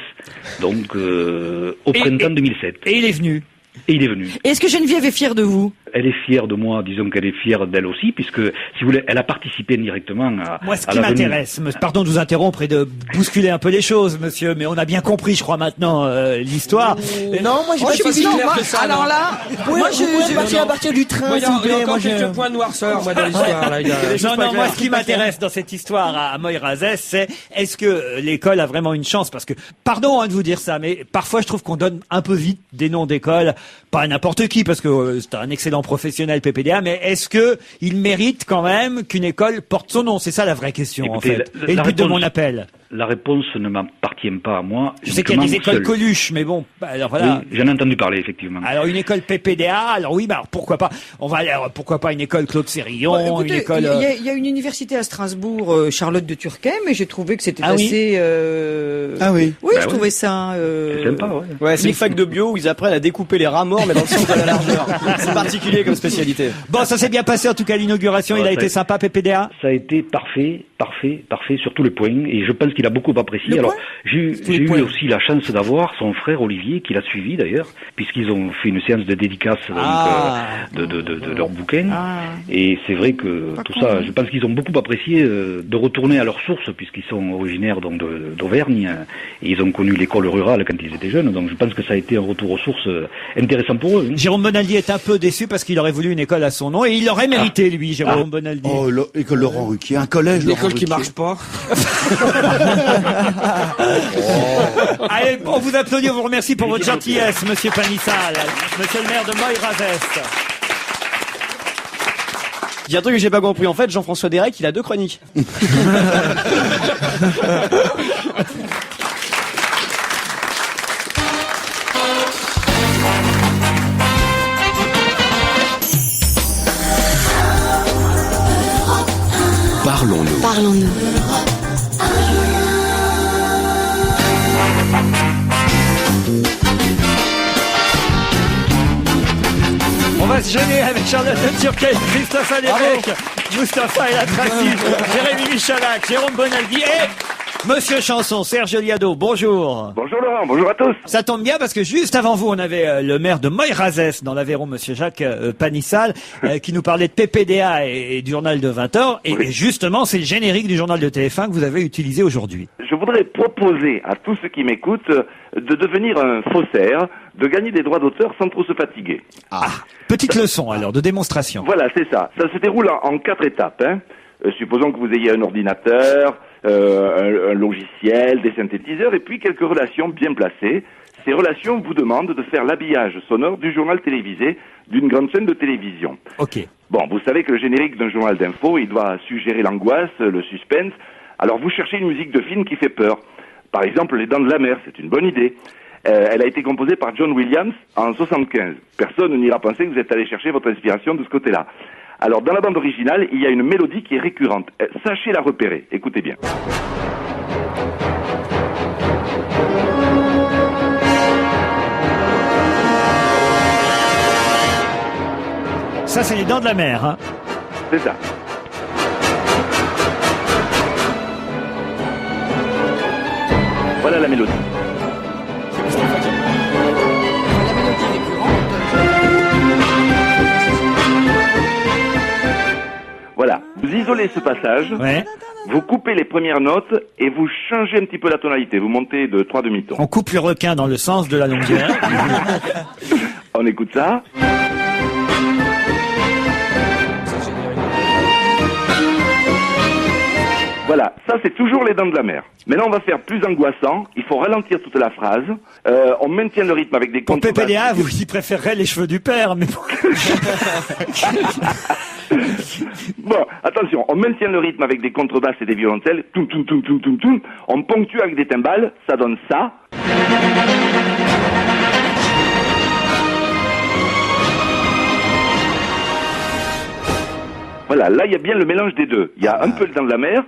Speaker 10: donc au printemps 2007.
Speaker 1: Et il est venu.
Speaker 10: Et il est venu.
Speaker 3: Est-ce que Geneviève est fière de vous?
Speaker 10: Elle est fière de moi, disons qu'elle est fière d'elle aussi, puisque, si vous voulez, elle a participé indirectement à...
Speaker 1: Moi, ce
Speaker 10: à
Speaker 1: qui
Speaker 10: la venue.
Speaker 1: m'intéresse, pardon de vous interrompre et de bousculer un peu les choses, monsieur, mais on a bien compris, je crois, maintenant, l'histoire.
Speaker 2: Non, moi j'ai
Speaker 3: Oh,
Speaker 2: pas
Speaker 3: je suis
Speaker 2: suivi.
Speaker 3: non,
Speaker 4: clair
Speaker 3: moi,
Speaker 4: que ça,
Speaker 3: alors
Speaker 4: non.
Speaker 3: là,
Speaker 2: Moi,
Speaker 3: moi,
Speaker 2: je partir à partir du train,
Speaker 4: Moi, il y
Speaker 2: s'il vous
Speaker 4: a
Speaker 2: plaît.
Speaker 4: encore
Speaker 2: Moi,
Speaker 4: quelques points de noirceur, moi, dans l'histoire, là.
Speaker 1: Non, moi, ce qui m'intéresse dans cette histoire à Moirazès, c'est est-ce que l'école a vraiment une chance? Parce que, pardon de vous dire ça, mais parfois je trouve qu'on donne un peu vite des noms d'écoles, pas à n'importe qui, parce que c'est un excellent professionnel PPDA, mais est-ce que il mérite quand même qu'une école porte son nom? C'est ça la vraie question,
Speaker 10: Écoutez,
Speaker 1: en fait.
Speaker 10: la
Speaker 1: Et le but de
Speaker 10: réponse-
Speaker 1: mon appel.
Speaker 10: La réponse ne m'appartient pas à moi.
Speaker 1: Je sais qu'il y a des
Speaker 10: uniquement
Speaker 1: écoles
Speaker 10: seule.
Speaker 1: Coluche, mais bon, alors voilà.
Speaker 10: Oui, j'en ai entendu parler, effectivement.
Speaker 1: Alors une école PPDA, alors oui, bah alors pourquoi pas? On va alors, pourquoi pas une école Claude Sérillon,
Speaker 3: Bon, écoutez,
Speaker 1: une école.
Speaker 3: il y a une université à Strasbourg, Charlotte de Turquem, et j'ai trouvé que c'était
Speaker 1: Ah oui
Speaker 3: assez.
Speaker 6: Ah oui.
Speaker 3: Oui,
Speaker 10: Bah
Speaker 3: je
Speaker 10: ouais.
Speaker 3: trouvais ça.
Speaker 10: C'est sympa, ouais.
Speaker 5: Ouais, c'est une fac de bio où ils apprennent à découper les rats morts, mais dans le sens de la largeur. C'est particulier comme spécialité.
Speaker 1: Bon, ça s'est bien passé en tout cas l'inauguration.
Speaker 10: Ouais,
Speaker 1: Il a
Speaker 10: ça
Speaker 1: été
Speaker 10: a-
Speaker 1: sympa PPDA.
Speaker 10: Ça a été parfait sur tous les points, et je pense qu'il a beaucoup apprécié.
Speaker 3: Le
Speaker 10: Alors,
Speaker 3: point
Speaker 10: j'ai
Speaker 1: les
Speaker 10: eu
Speaker 1: points.
Speaker 10: aussi la chance d'avoir son frère Olivier, qui l'a suivi d'ailleurs, puisqu'ils ont fait une séance de dédicace donc, de leur bouquin.
Speaker 3: Ah.
Speaker 10: Et c'est vrai que
Speaker 3: Pas
Speaker 10: tout
Speaker 3: con,
Speaker 10: ça,
Speaker 3: hein.
Speaker 10: je pense qu'ils ont beaucoup apprécié de retourner à leur source, puisqu'ils sont originaires donc d'Auvergne, et ils ont connu l'école rurale quand ils étaient jeunes. Donc je pense que ça a été un retour aux sources intéressant pour eux. Hein.
Speaker 1: Jérôme Bonaldi est un peu déçu parce qu'il aurait voulu une école à son nom et il l'aurait mérité lui, Jérôme Bonaldi.
Speaker 6: Oh, l'école Laurent Ruquier, un collège Laurent
Speaker 4: L'école qui
Speaker 6: Ruquier.
Speaker 4: marche pas.
Speaker 1: Allez, on vous applaudit, on vous remercie pour votre gentillesse, monsieur Panissal, monsieur le maire de Moirazès.
Speaker 5: Il y a un truc que j'ai pas compris. En fait, Jean-François Derek, il a 2 chroniques.
Speaker 8: Parlons-nous. Parlons-nous.
Speaker 1: On va se gêner avec Charlotte Turquet, Christophe Alévêque, Moustapha El Atrassi, Jérémy Michalak, Jérôme Bonaldi et monsieur Chanson, Serge Liado. Bonjour.
Speaker 9: Bonjour Laurent, bonjour à tous.
Speaker 1: Ça tombe bien parce que juste avant vous, on avait le maire de Moirazès dans l'Aveyron, monsieur Jacques Panissal, qui nous parlait de PPDA et du journal de 20h. Et justement, c'est le générique du journal de TF1 que vous avez utilisé aujourd'hui.
Speaker 11: Je voudrais proposer à tous ceux qui m'écoutent de devenir un faussaire, de gagner des droits d'auteur sans trop se fatiguer.
Speaker 1: Petite leçon alors, de démonstration.
Speaker 11: Voilà, c'est ça. Ça se déroule en 4 étapes. Hein. Supposons que vous ayez un ordinateur, un logiciel, des synthétiseurs et puis quelques relations bien placées. Ces relations vous demandent de faire l'habillage sonore du journal télévisé d'une grande chaîne de télévision.
Speaker 1: Ok.
Speaker 11: Bon, vous savez que le générique d'un journal d'info, il doit suggérer l'angoisse, le suspense. Alors vous cherchez une musique de film qui fait peur. Par exemple, Les Dents de la Mer, c'est une bonne idée. Elle a été composée par John Williams en 75. Personne n'ira penser que vous êtes allé chercher votre inspiration de ce côté-là. Alors, dans la bande originale, il y a une mélodie qui est récurrente. Sachez la repérer. Écoutez bien.
Speaker 1: Ça, c'est les Dents de la Mer. Hein.
Speaker 11: C'est ça. Voilà. Voilà la mélodie. Voilà, vous isolez ce passage, vous coupez les premières notes et vous changez un petit peu la tonalité, vous montez de 3 demi-tons.
Speaker 1: On coupe le requin dans le sens de la longueur.
Speaker 11: On écoute ça. Voilà, ça c'est toujours les dents de la mer. Maintenant on va faire plus angoissant, il faut ralentir toute la phrase, on maintient le rythme avec des
Speaker 1: Pour
Speaker 11: contrebasses.
Speaker 1: PPDA, vous y préférerez les cheveux du père, mais bon.
Speaker 11: Bon, attention, on maintient le rythme avec des contrebasses et des violoncelles, toum toum toum toum toum toum, on ponctue avec des timbales, ça donne ça. Voilà, là il y a bien le mélange des deux. Il y a un peu le dent de la mer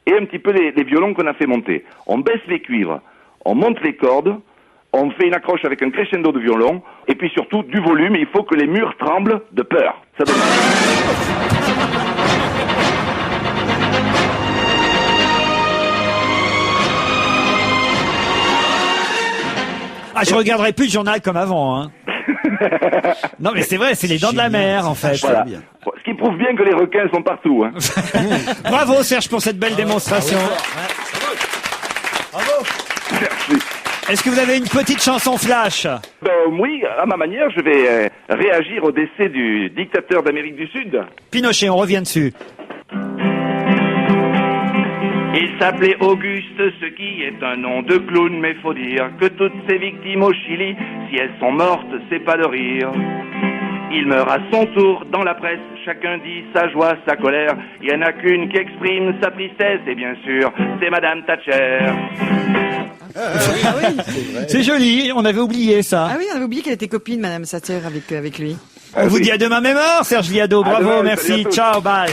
Speaker 11: et un petit peu les violons qu'on a fait monter. On baisse les cuivres, on monte les cordes, on fait une accroche avec un crescendo de violon, et puis surtout du volume, il faut que les murs tremblent de peur. Ça donne...
Speaker 1: Ah, je regarderai plus le journal comme avant, hein. Non, mais c'est vrai, c'est les dents de la mer, en fait.
Speaker 11: Voilà. Ce qui prouve bien que les requins sont partout, hein.
Speaker 1: Bravo, Serge, pour cette belle démonstration.
Speaker 11: Bravo. Merci.
Speaker 1: Est-ce que vous avez une petite chanson flash?
Speaker 11: Oui, à ma manière, je vais réagir au décès du dictateur d'Amérique du Sud.
Speaker 1: Pinochet, on revient dessus.
Speaker 12: Il s'appelait Auguste, ce qui est un nom de clown, mais faut dire que toutes ses victimes au Chili, si elles sont mortes, c'est pas de rire. Il meurt à son tour dans la presse, chacun dit sa joie, sa colère. Il y en a qu'une qui exprime sa tristesse, et bien sûr, c'est Madame Thatcher.
Speaker 1: C'est joli, on avait oublié ça.
Speaker 3: Ah oui, on avait oublié qu'elle était copine, Madame Thatcher, avec lui.
Speaker 1: On vous dit à demain même heure, Serge Liado. Bravo,
Speaker 11: demain,
Speaker 1: merci, ciao, bye.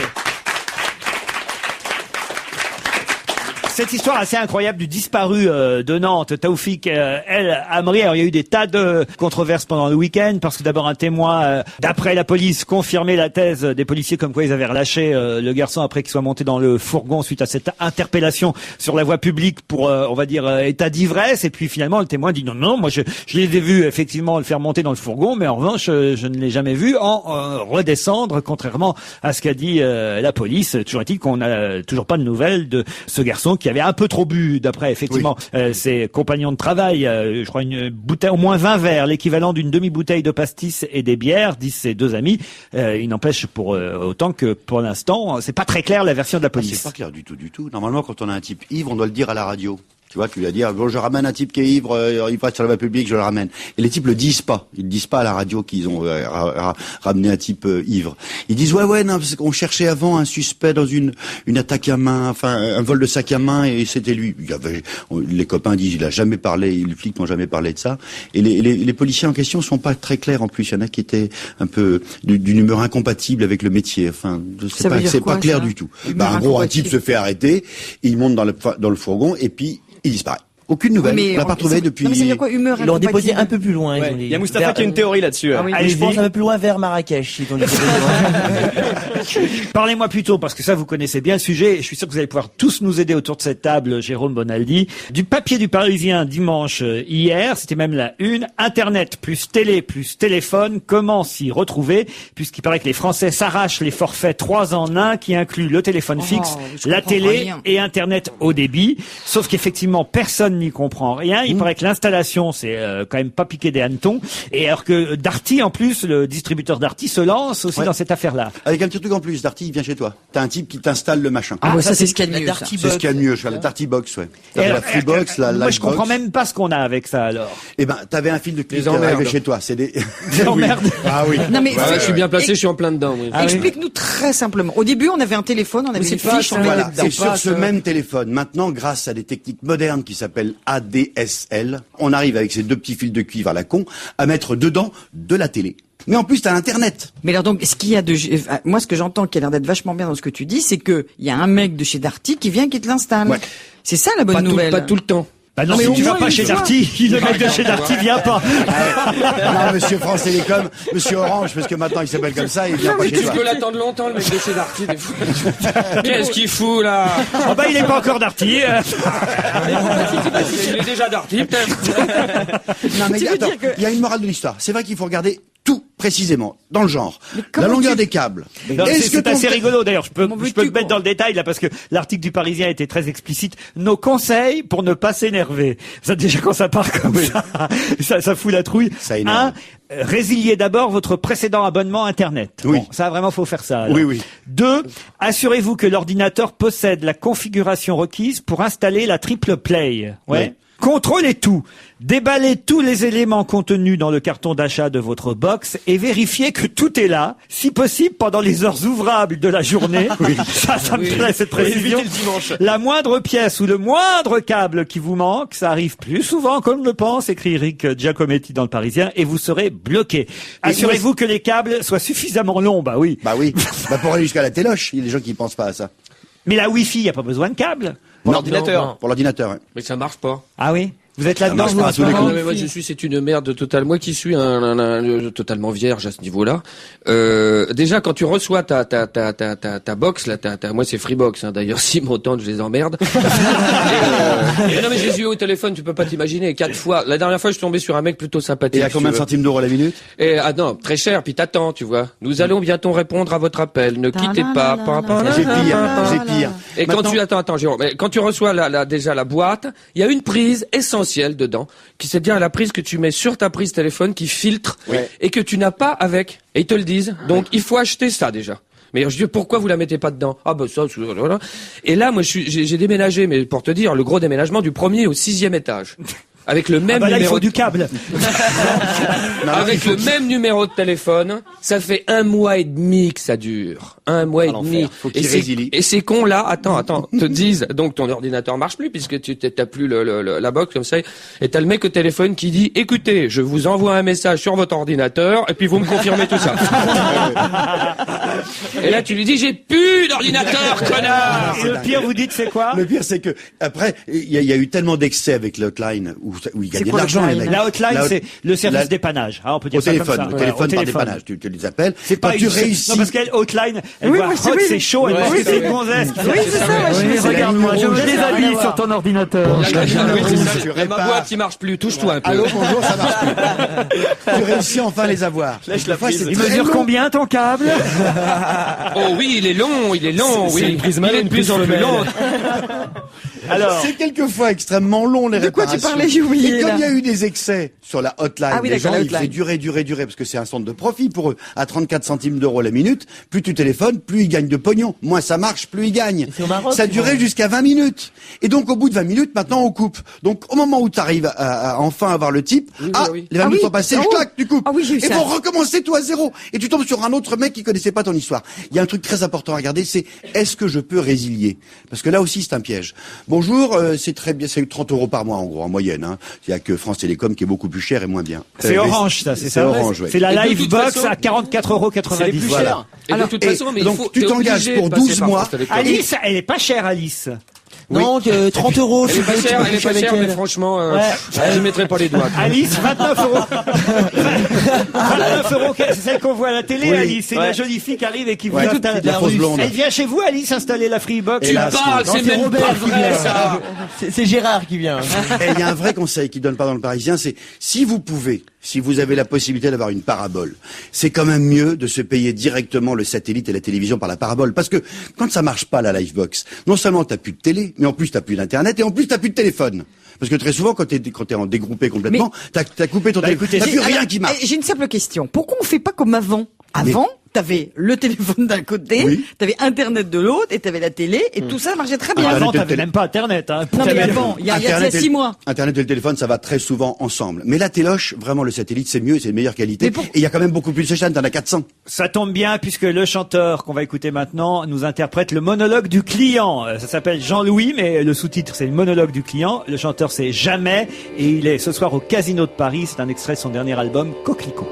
Speaker 1: Cette histoire assez incroyable du disparu de Nantes, Taoufik El Amri. Alors, il y a eu des tas de controverses pendant le week-end parce que d'abord un témoin, d'après la police, confirmait la thèse des policiers comme quoi ils avaient relâché le garçon après qu'il soit monté dans le fourgon suite à cette interpellation sur la voie publique pour, on va dire, état d'ivresse. Et puis finalement, le témoin dit non, moi je les ai vus effectivement le faire monter dans le fourgon, mais en revanche, je ne l'ai jamais vu en redescendre, contrairement à ce qu'a dit la police. Toujours est-il qu'on n'a toujours pas de nouvelles de ce garçon qui avait un peu trop bu, d'après effectivement ses compagnons de travail. Je crois une bouteille, au moins 20 verres, l'équivalent d'une demi-bouteille de pastis et des bières, disent ses deux amis. Il n'empêche pour autant que pour l'instant, c'est pas très clair la version de la police.
Speaker 6: C'est pas clair du tout. Normalement, quand on a un type ivre, on doit le dire à la radio. Tu vois, tu vas dire, bon, je ramène un type qui est ivre, il passe sur la voie publique, je le ramène. Et les types le disent pas. Ils disent pas à la radio qu'ils ont ramené un type ivre. Ils disent, ouais, non, parce qu'on cherchait avant un suspect dans une attaque à main, enfin, un vol de sac à main, et c'était lui. Les copains disent, il a jamais parlé, les flics n'ont jamais parlé de ça. Et les policiers en question sont pas très clairs en plus. Il y en a qui étaient un peu d'une humeur incompatible avec le métier. Enfin, c'est pas clair du tout. En gros, un type se fait arrêter, il monte dans le fourgon, et puis, il disparaît. Aucune nouvelle.
Speaker 3: Oui,
Speaker 6: on l'a pas retrouvé depuis.
Speaker 3: Non, mais ça veut dire quoi, humeur
Speaker 2: Ils l'ont déposé un peu plus loin.
Speaker 5: Il y a Mustapha qui a une théorie là-dessus.
Speaker 3: Ah oui,
Speaker 2: Allez, je pense un peu plus loin vers Marrakech. Ils ont déposé
Speaker 1: Parlez-moi plutôt, parce que ça, vous connaissez bien le sujet, et je suis sûr que vous allez pouvoir tous nous aider autour de cette table, Jérôme Bonaldi. Du papier du Parisien dimanche hier, c'était même la une, Internet plus télé plus téléphone, comment s'y retrouver, puisqu'il paraît que les Français s'arrachent les forfaits 3 en 1 qui incluent le téléphone fixe, la télé et Internet haut débit, sauf qu'effectivement, personne n'y comprend rien. Il paraît que l'installation, c'est quand même pas piqué des hannetons, et alors que Darty, en plus, le distributeur Darty se lance aussi dans cette affaire-là.
Speaker 6: Avec un petit truc en plus, Darty, il vient chez toi. T'as un type qui t'installe le machin.
Speaker 3: Ah, ça c'est ce qu'il y a de mieux.
Speaker 6: C'est ce qu'il y a de mieux, la Darty Box, ouais. T'avais la Freebox, la
Speaker 1: Moi, je
Speaker 6: Livebox.
Speaker 1: comprends même pas ce qu'on a avec ça, alors.
Speaker 6: Eh ben, t'avais un fil de cuivre qui arrivait chez toi. C'est des
Speaker 1: emmerdes.
Speaker 6: Ah oui.
Speaker 3: Non, mais
Speaker 4: je suis bien placé, je suis en plein dedans. Oui.
Speaker 3: Explique-nous très simplement. Au début, on avait un téléphone, on avait une fiche.
Speaker 6: Voilà, c'est sur ce même téléphone. Maintenant, grâce à des techniques modernes qui s'appellent ADSL, on arrive avec ces 2 petits fils de cuivre à la con à mettre dedans de la télé. Mais en plus, t'as Internet.
Speaker 3: Mais alors donc, ce qu'il y a de, moi, ce que j'entends qui a l'air d'être vachement bien dans ce que tu dis, c'est que il y a un mec de chez Darty qui vient qui te l'installe.
Speaker 6: Ouais.
Speaker 3: C'est ça la bonne nouvelle.
Speaker 4: Pas tout le temps.
Speaker 1: Bah non,
Speaker 3: Non, mais
Speaker 1: si
Speaker 3: au
Speaker 1: tu vas
Speaker 3: moins
Speaker 1: pas
Speaker 3: une
Speaker 1: chez
Speaker 3: fois.
Speaker 1: Darty, le mec de chez Darty vient pas.
Speaker 6: Non, monsieur France Télécom, monsieur Orange, parce que maintenant il s'appelle comme ça, il vient pas chez
Speaker 4: Tu
Speaker 6: toi.
Speaker 4: peux l'attendre longtemps, le mec de chez Darty, des fois. Qu'est-ce qu'il fout, là?
Speaker 1: Ah bah il est pas encore Darty.
Speaker 4: Il est déjà Darty, peut-être.
Speaker 6: Non, mais
Speaker 3: Tu veux
Speaker 6: attends,
Speaker 3: dire que-
Speaker 6: il y a une morale de l'histoire. C'est vrai qu'il faut regarder tout précisément, dans le genre. La
Speaker 3: comment
Speaker 6: longueur
Speaker 3: tu-
Speaker 6: des câbles.
Speaker 1: Non,
Speaker 6: Est-ce
Speaker 1: c'est
Speaker 6: ton-
Speaker 1: assez rigolo d'ailleurs. Je peux
Speaker 3: Comment
Speaker 1: te
Speaker 3: veux-tu
Speaker 1: mettre dans le détail là parce que l'article du Parisien était très explicite. Nos conseils pour ne pas s'énerver. Ça déjà quand ça part comme ça fout la trouille.
Speaker 6: Ça énerve.
Speaker 1: Résiliez d'abord votre précédent abonnement Internet.
Speaker 6: Oui.
Speaker 1: Bon, ça vraiment faut faire ça. alors.
Speaker 6: Oui, oui.
Speaker 1: 2. Assurez-vous que l'ordinateur possède la configuration requise pour installer la triple play. Ouais.
Speaker 6: Oui.
Speaker 1: Contrôlez tout. Déballez tous les éléments contenus dans le carton d'achat de votre box et vérifiez que tout est là, si possible pendant les heures ouvrables de la journée. Ça me plaît cette précision. La moindre pièce ou le moindre câble qui vous manque, ça arrive plus souvent qu'on ne le pense, écrit Eric Giacometti dans le Parisien, et vous serez bloqué. Assurez-vous que les câbles soient suffisamment longs, bah oui.
Speaker 6: Bah oui. Bah pour aller jusqu'à la téloche, il y a des gens qui pensent pas à ça.
Speaker 1: Mais la Wi-Fi, il n'y a pas besoin de câble.
Speaker 5: Pour l'ordinateur.
Speaker 6: Pour l'ordinateur, ouais.
Speaker 4: Mais ça marche pas.
Speaker 1: Ah oui? Vous êtes là-dedans,
Speaker 6: marche
Speaker 1: vous,
Speaker 6: pas
Speaker 1: en
Speaker 6: à
Speaker 1: ce
Speaker 6: tous les
Speaker 1: moment
Speaker 6: coups.
Speaker 4: mais moi c'est une merde totale. Moi qui suis totalement vierge à ce niveau-là. Déjà quand tu reçois ta box là, moi c'est Freebox hein, d'ailleurs s'ils m'entendent je les emmerde. et non mais j'ai eu au téléphone, tu peux pas t'imaginer 4 fois. La dernière fois je suis tombé sur un mec plutôt sympathique.
Speaker 6: Et à combien de centimes d'euros la minute?
Speaker 4: Et non, très cher, puis t'attends, tu vois. Nous allons bientôt répondre à votre appel. Ne quittez pas.
Speaker 6: J'ai pire.
Speaker 4: Et quand
Speaker 6: Maintenant-
Speaker 4: tu attends, Jérôme, mais quand tu reçois déjà la boîte, il y a une prise essentielle dedans, qui c'est-à-dire la prise que tu mets sur ta prise téléphone, qui filtre et que tu n'as pas avec. Et ils te le disent. Donc il faut acheter ça déjà. Mais je dis pourquoi vous la mettez pas dedans? Ah bah ça. Voilà. Et là, moi j'ai déménagé, mais pour te dire, le gros déménagement du 1er au 6e étage. Avec le même
Speaker 1: Ah bah là, il
Speaker 4: numéro
Speaker 1: faut du câble.
Speaker 4: avec le même numéro de téléphone, ça fait 1 mois et demi que ça dure. 1 mois et demi.
Speaker 6: Faut qu'il résilie.
Speaker 4: Et ces cons là, attends, te disent, donc ton ordinateur marche plus puisque tu t'as plus la box comme ça, et t'as le mec au téléphone qui dit, écoutez, je vous envoie un message sur votre ordinateur et puis vous me confirmez tout ça. Et là tu lui dis, j'ai plus d'ordinateur, connard.
Speaker 1: Et le pire, vous dites, c'est quoi?
Speaker 6: Le pire, c'est que après, il y a eu tellement d'excès avec l'hotline où ils gagnaient de l'argent, les mecs.
Speaker 1: La hotline, c'est le service dépannage. Ah, on peut dire
Speaker 6: Au
Speaker 1: ça
Speaker 6: téléphone,
Speaker 1: comme ça.
Speaker 6: le téléphone
Speaker 1: Ouais,
Speaker 6: par
Speaker 1: au
Speaker 6: dépannage, tu les appelles.
Speaker 1: C'est pas
Speaker 6: Quand tu réussis.
Speaker 1: Non, parce qu'elle, hotline, elle
Speaker 3: Oui,
Speaker 1: voit
Speaker 3: oui,
Speaker 1: hot,
Speaker 3: oui.
Speaker 1: c'est chaud, elle
Speaker 3: Oui,
Speaker 1: pense que
Speaker 3: oui,
Speaker 1: c'est une
Speaker 3: oui.
Speaker 1: gonzesse.
Speaker 3: Oui, c'est ça, moi, je fais
Speaker 1: Regarde-moi, je
Speaker 3: ça.
Speaker 1: déshabille sur ton ordinateur.
Speaker 4: Ma boîte qui marche plus, touche-toi un peu.
Speaker 6: Allô, bonjour, ça marche plus. Tu réussis enfin à les avoir.
Speaker 1: Il mesure combien ton câble?
Speaker 4: Oh oui, il est long, oui. Il est de plus en plus long.
Speaker 1: Alors.
Speaker 6: C'est quelquefois extrêmement long, les
Speaker 3: De quoi
Speaker 6: réparations.
Speaker 3: tu parlais, j'ai oublié,
Speaker 6: Et comme
Speaker 3: là.
Speaker 6: il y a eu des excès sur la hotline,
Speaker 3: Ah oui,
Speaker 6: les
Speaker 3: d'accord,
Speaker 6: gens,
Speaker 3: la
Speaker 6: ils fait
Speaker 3: hotline.
Speaker 6: durer, parce que c'est un centre de profit pour eux. À 34 centimes d'euros la minute, plus tu téléphones, plus ils gagnent de pognon. Moins ça marche, plus ils gagnent.
Speaker 2: C'est au Maroc,
Speaker 6: Ça durait jusqu'à 20 minutes. Et donc, au bout de 20 minutes, maintenant, on coupe. Donc, au moment où tu arrives à enfin avoir le type, les 20 minutes sont passées, clac, tu coupes.
Speaker 3: Ah oui, j'ai eu
Speaker 6: Et
Speaker 3: ça.
Speaker 6: faut recommencer tout à zéro. Et tu tombes sur un autre mec qui connaissait pas ton histoire. Il y a un truc très important à regarder, c'est est-ce que je peux résilier? Parce que là aussi, c'est un piège. Bonjour, c'est très bien, c'est 30 euros par mois, en gros, en moyenne, hein. Il y a que France Télécom qui est beaucoup plus cher et moins bien.
Speaker 1: C'est Orange, ça, c'est ça?
Speaker 6: Orange, ouais.
Speaker 1: C'est la
Speaker 4: Et de
Speaker 1: Live
Speaker 4: toute
Speaker 1: Box
Speaker 4: façon,
Speaker 1: à 44,90 €.
Speaker 6: Voilà.
Speaker 4: Et de toute façon, mais il
Speaker 6: donc,
Speaker 4: faut,
Speaker 6: tu
Speaker 4: t'es
Speaker 6: t'engages
Speaker 4: obligé
Speaker 6: pour
Speaker 4: de passer
Speaker 6: 12
Speaker 4: par
Speaker 6: mois.
Speaker 4: France Télécom.
Speaker 1: Alice, elle est pas chère, Alice.
Speaker 2: Non, 30 euros.
Speaker 4: Elle est pas chère, mais franchement, je mettrai pas les doigts.
Speaker 1: Alice, 29 €. 29 €, c'est celle qu'on voit à la télé,
Speaker 6: Oui.
Speaker 1: Alice. C'est la jolie fille qui arrive et qui vous
Speaker 6: Ouais,
Speaker 1: installe.
Speaker 6: la fausse blonde.
Speaker 1: Elle vient chez vous, Alice, installer la Freebox.
Speaker 4: Tu parles, c'est même pas vrai, ça.
Speaker 2: C'est Gérard qui vient.
Speaker 6: Et il y a un vrai conseil qui donne pas dans le Parisien, c'est si vous pouvez, si vous avez la possibilité d'avoir une parabole, c'est quand même mieux de se payer directement le satellite et la télévision par la parabole. Parce que quand ça marche pas, la Livebox, non seulement t'as plus de télé, mais en plus t'as plus d'internet et en plus t'as plus de téléphone. Parce que très souvent, quand t'es en dégroupé complètement, t'as coupé ton téléphone. T'as plus rien qui marche.
Speaker 3: J'ai une simple question. Pourquoi on fait pas comme avant? Avant, t'avais le téléphone d'un côté,
Speaker 6: Oui.
Speaker 3: t'avais Internet de l'autre, et t'avais la télé, et tout ça marchait très bien.
Speaker 1: Avant,
Speaker 6: Internet,
Speaker 1: t'avais même pas Internet. Hein.
Speaker 3: Non, mais
Speaker 1: T'avais-
Speaker 3: avant, il y a
Speaker 6: Internet
Speaker 3: 6 mois.
Speaker 6: Internet et le téléphone, ça va très souvent ensemble. Mais la téloche, vraiment, le satellite, c'est mieux, c'est de meilleure qualité. Et il y a quand même beaucoup plus de chaînes, t'en as 400.
Speaker 1: Ça tombe bien puisque le chanteur qu'on va écouter maintenant nous interprète le monologue du client. Ça s'appelle Jean-Louis, mais le sous-titre c'est le monologue du client. Le chanteur c'est Jamais et il est ce soir au Casino de Paris. C'est un extrait de son dernier album Coquelicot.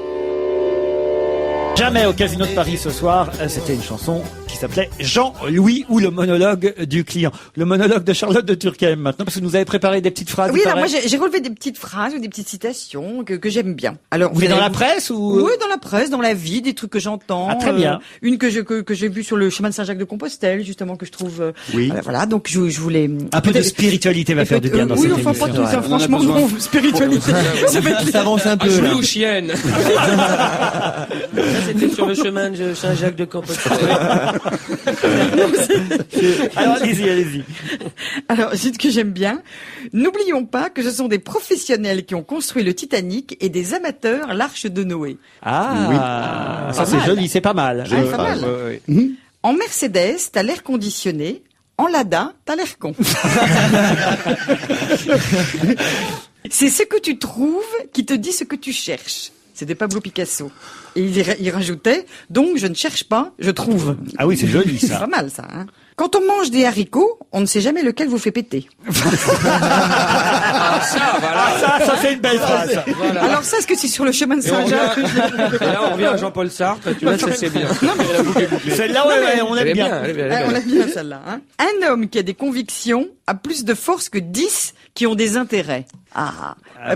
Speaker 1: Jamais au Casino de Paris ce soir, c'était une chanson qui qui s'appelait Jean-Louis ou le monologue du client. Le monologue de Charlotte de Turckheim maintenant, parce que vous avez préparé des petites phrases.
Speaker 3: Oui, alors moi j'ai relevé des petites phrases ou des petites citations que j'aime bien. Alors
Speaker 1: vous êtes dans la presse ou?
Speaker 3: Oui, dans la presse, dans la vie, des trucs que j'entends.
Speaker 1: Ah, très bien.
Speaker 3: Une que j'ai vue sur le chemin de Saint-Jacques de Compostelle, justement, que je trouve.
Speaker 1: Oui.
Speaker 3: Voilà, donc je voulais.
Speaker 1: Un peu de spiritualité va faire du bien dans cette émission.
Speaker 3: Oui, enfin pas tout ça, franchement, non, spiritualité.
Speaker 2: Ça avance un peu.
Speaker 4: Jouer aux chiennes. Ça, c'était sur le chemin de Saint-Jacques de Compostelle.
Speaker 1: Alors allez-y.
Speaker 3: Alors, c'est que j'aime bien. N'oublions pas que ce sont des professionnels qui ont construit le Titanic et des amateurs l'Arche de Noé.
Speaker 1: Ah, ça c'est joli, c'est pas mal.
Speaker 3: Pas mal. En Mercedes, t'as l'air conditionné. En Lada, t'as l'air con. C'est ce que tu trouves qui te dit ce que tu cherches. C'était Pablo Picasso. Et il rajoutait, donc je ne cherche pas, je trouve.
Speaker 1: Ah oui, c'est joli ça.
Speaker 3: C'est pas mal ça. Hein. Quand on mange des haricots, on ne sait jamais lequel vous fait péter.
Speaker 1: Ça fait une belle phrase.
Speaker 4: Voilà.
Speaker 3: Alors ça, est-ce que c'est sur le chemin de Saint-Jacques?
Speaker 4: Et là, on revient à Jean-Paul Sartre. Tu vois, ça c'est bien.
Speaker 1: Celle-là, on aime bien.
Speaker 3: On aime bien celle-là. Hein. Un homme qui a des convictions a plus de force que 10 qui ont des intérêts.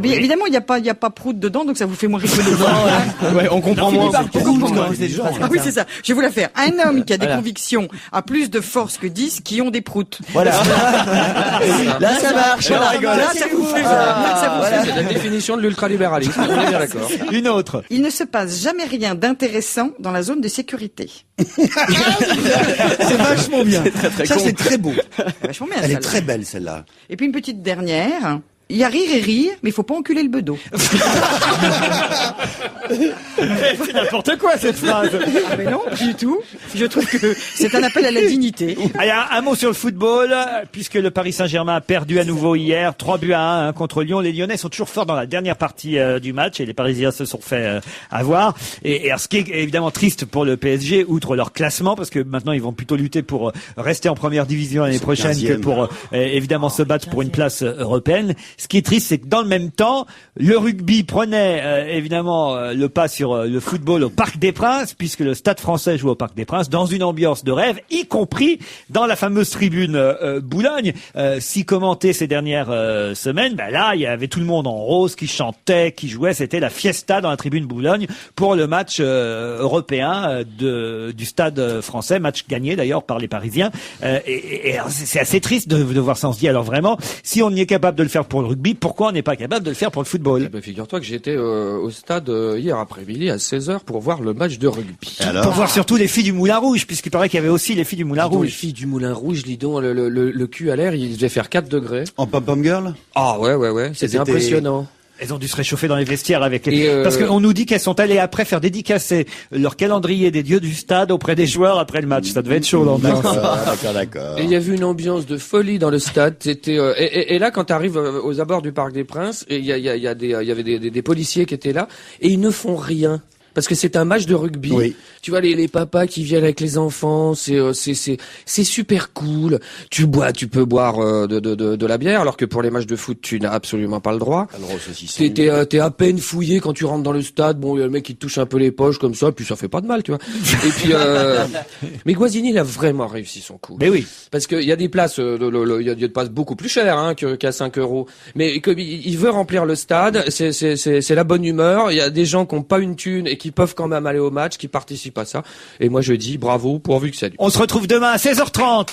Speaker 1: Oui.
Speaker 3: Évidemment, il y a pas Prout dedans, donc ça vous fait moins rigoler.
Speaker 5: Ouais, on comprend moins.
Speaker 3: Oui, c'est ça. Je vais vous la faire. Un homme qui a des convictions a plus de force que 10 qui ont des proutes.
Speaker 2: Voilà. Là, ça marche.
Speaker 3: Là, ça vous fait
Speaker 4: C'est la définition de l'ultralibéralisme. On est bien d'accord.
Speaker 1: Une autre.
Speaker 3: Il ne se passe jamais rien d'intéressant dans la zone de sécurité.
Speaker 6: C'est vachement bien. C'est très beau.
Speaker 3: Vachement bien,
Speaker 6: Elle est
Speaker 3: celle-là.
Speaker 6: très belle, celle-là.
Speaker 3: Et puis une petite dernière. Il y a rire et rire, mais il faut pas enculer le bedeau.
Speaker 1: C'est n'importe quoi cette phrase.
Speaker 3: Mais non, pas du tout. Je trouve que c'est un appel à la dignité.
Speaker 1: Allez, un mot sur le football, puisque le Paris Saint-Germain a perdu à nouveau hier, 3-1 contre Lyon. Les Lyonnais sont toujours forts dans la dernière partie du match et les Parisiens se sont fait avoir. Et alors, ce qui est évidemment triste pour le PSG, outre leur classement, parce que maintenant ils vont plutôt lutter pour rester en première division l'année prochaine que pour évidemment se battre pour une place européenne. Ce qui est triste, c'est que dans le même temps, le rugby prenait évidemment le pas sur le football au Parc des Princes, puisque le Stade Français joue au Parc des Princes dans une ambiance de rêve, y compris dans la fameuse tribune Boulogne. Si commenté ces dernières semaines, là il y avait tout le monde en rose qui chantait, qui jouait. C'était la fiesta dans la tribune Boulogne pour le match européen du Stade Français, match gagné d'ailleurs par les Parisiens. Et c'est assez triste de voir ça. On se dit alors vraiment, si on y est capable de le faire pour le rugby, pourquoi on n'est pas capable de le faire pour le football?
Speaker 4: Figure-toi que j'étais au stade hier après-midi à 16h pour voir le match de rugby.
Speaker 1: Pour voir surtout les filles du Moulin Rouge, puisqu'il paraît qu'il y avait aussi les filles du Moulin Rouge.
Speaker 4: Les filles du Moulin Rouge, dis donc, le cul à l'air, il devait faire 4 degrés.
Speaker 6: En pom-pom girl?
Speaker 4: Ah ouais, c'était impressionnant.
Speaker 1: Elles ont dû se réchauffer dans les vestiaires avec les... Parce qu'on nous dit qu'elles sont allées après faire dédicacer leur calendrier des dieux du stade auprès des joueurs après le match. Ça devait être chaud l'ambiance.
Speaker 6: D'accord.
Speaker 4: Et il y avait une ambiance de folie dans le stade. C'était et là quand tu arrives aux abords du Parc des Princes, il y avait des policiers qui étaient là et ils ne font rien. Parce que c'est un match de rugby.
Speaker 6: Oui.
Speaker 4: Tu vois les papas qui viennent avec les enfants, c'est super cool. Tu peux boire de la bière alors que pour les matchs de foot, tu n'as absolument pas le droit. T'es à peine fouillé quand tu rentres dans le stade. Bon, il y a le mec qui te touche un peu les poches comme ça, puis ça fait pas de mal, tu vois. Et puis mais Guazzini, il a vraiment réussi son coup.
Speaker 1: Mais oui.
Speaker 4: Parce qu'il y a des places il y a des places beaucoup plus chères qu'à 5 €. Mais comme il veut remplir le stade, c'est la bonne humeur, il y a des gens qui ont pas une thune et qui peuvent quand même aller au match, qui participent à ça. Et moi je dis bravo, pourvu que ça dure.
Speaker 1: On se retrouve demain à 16h30.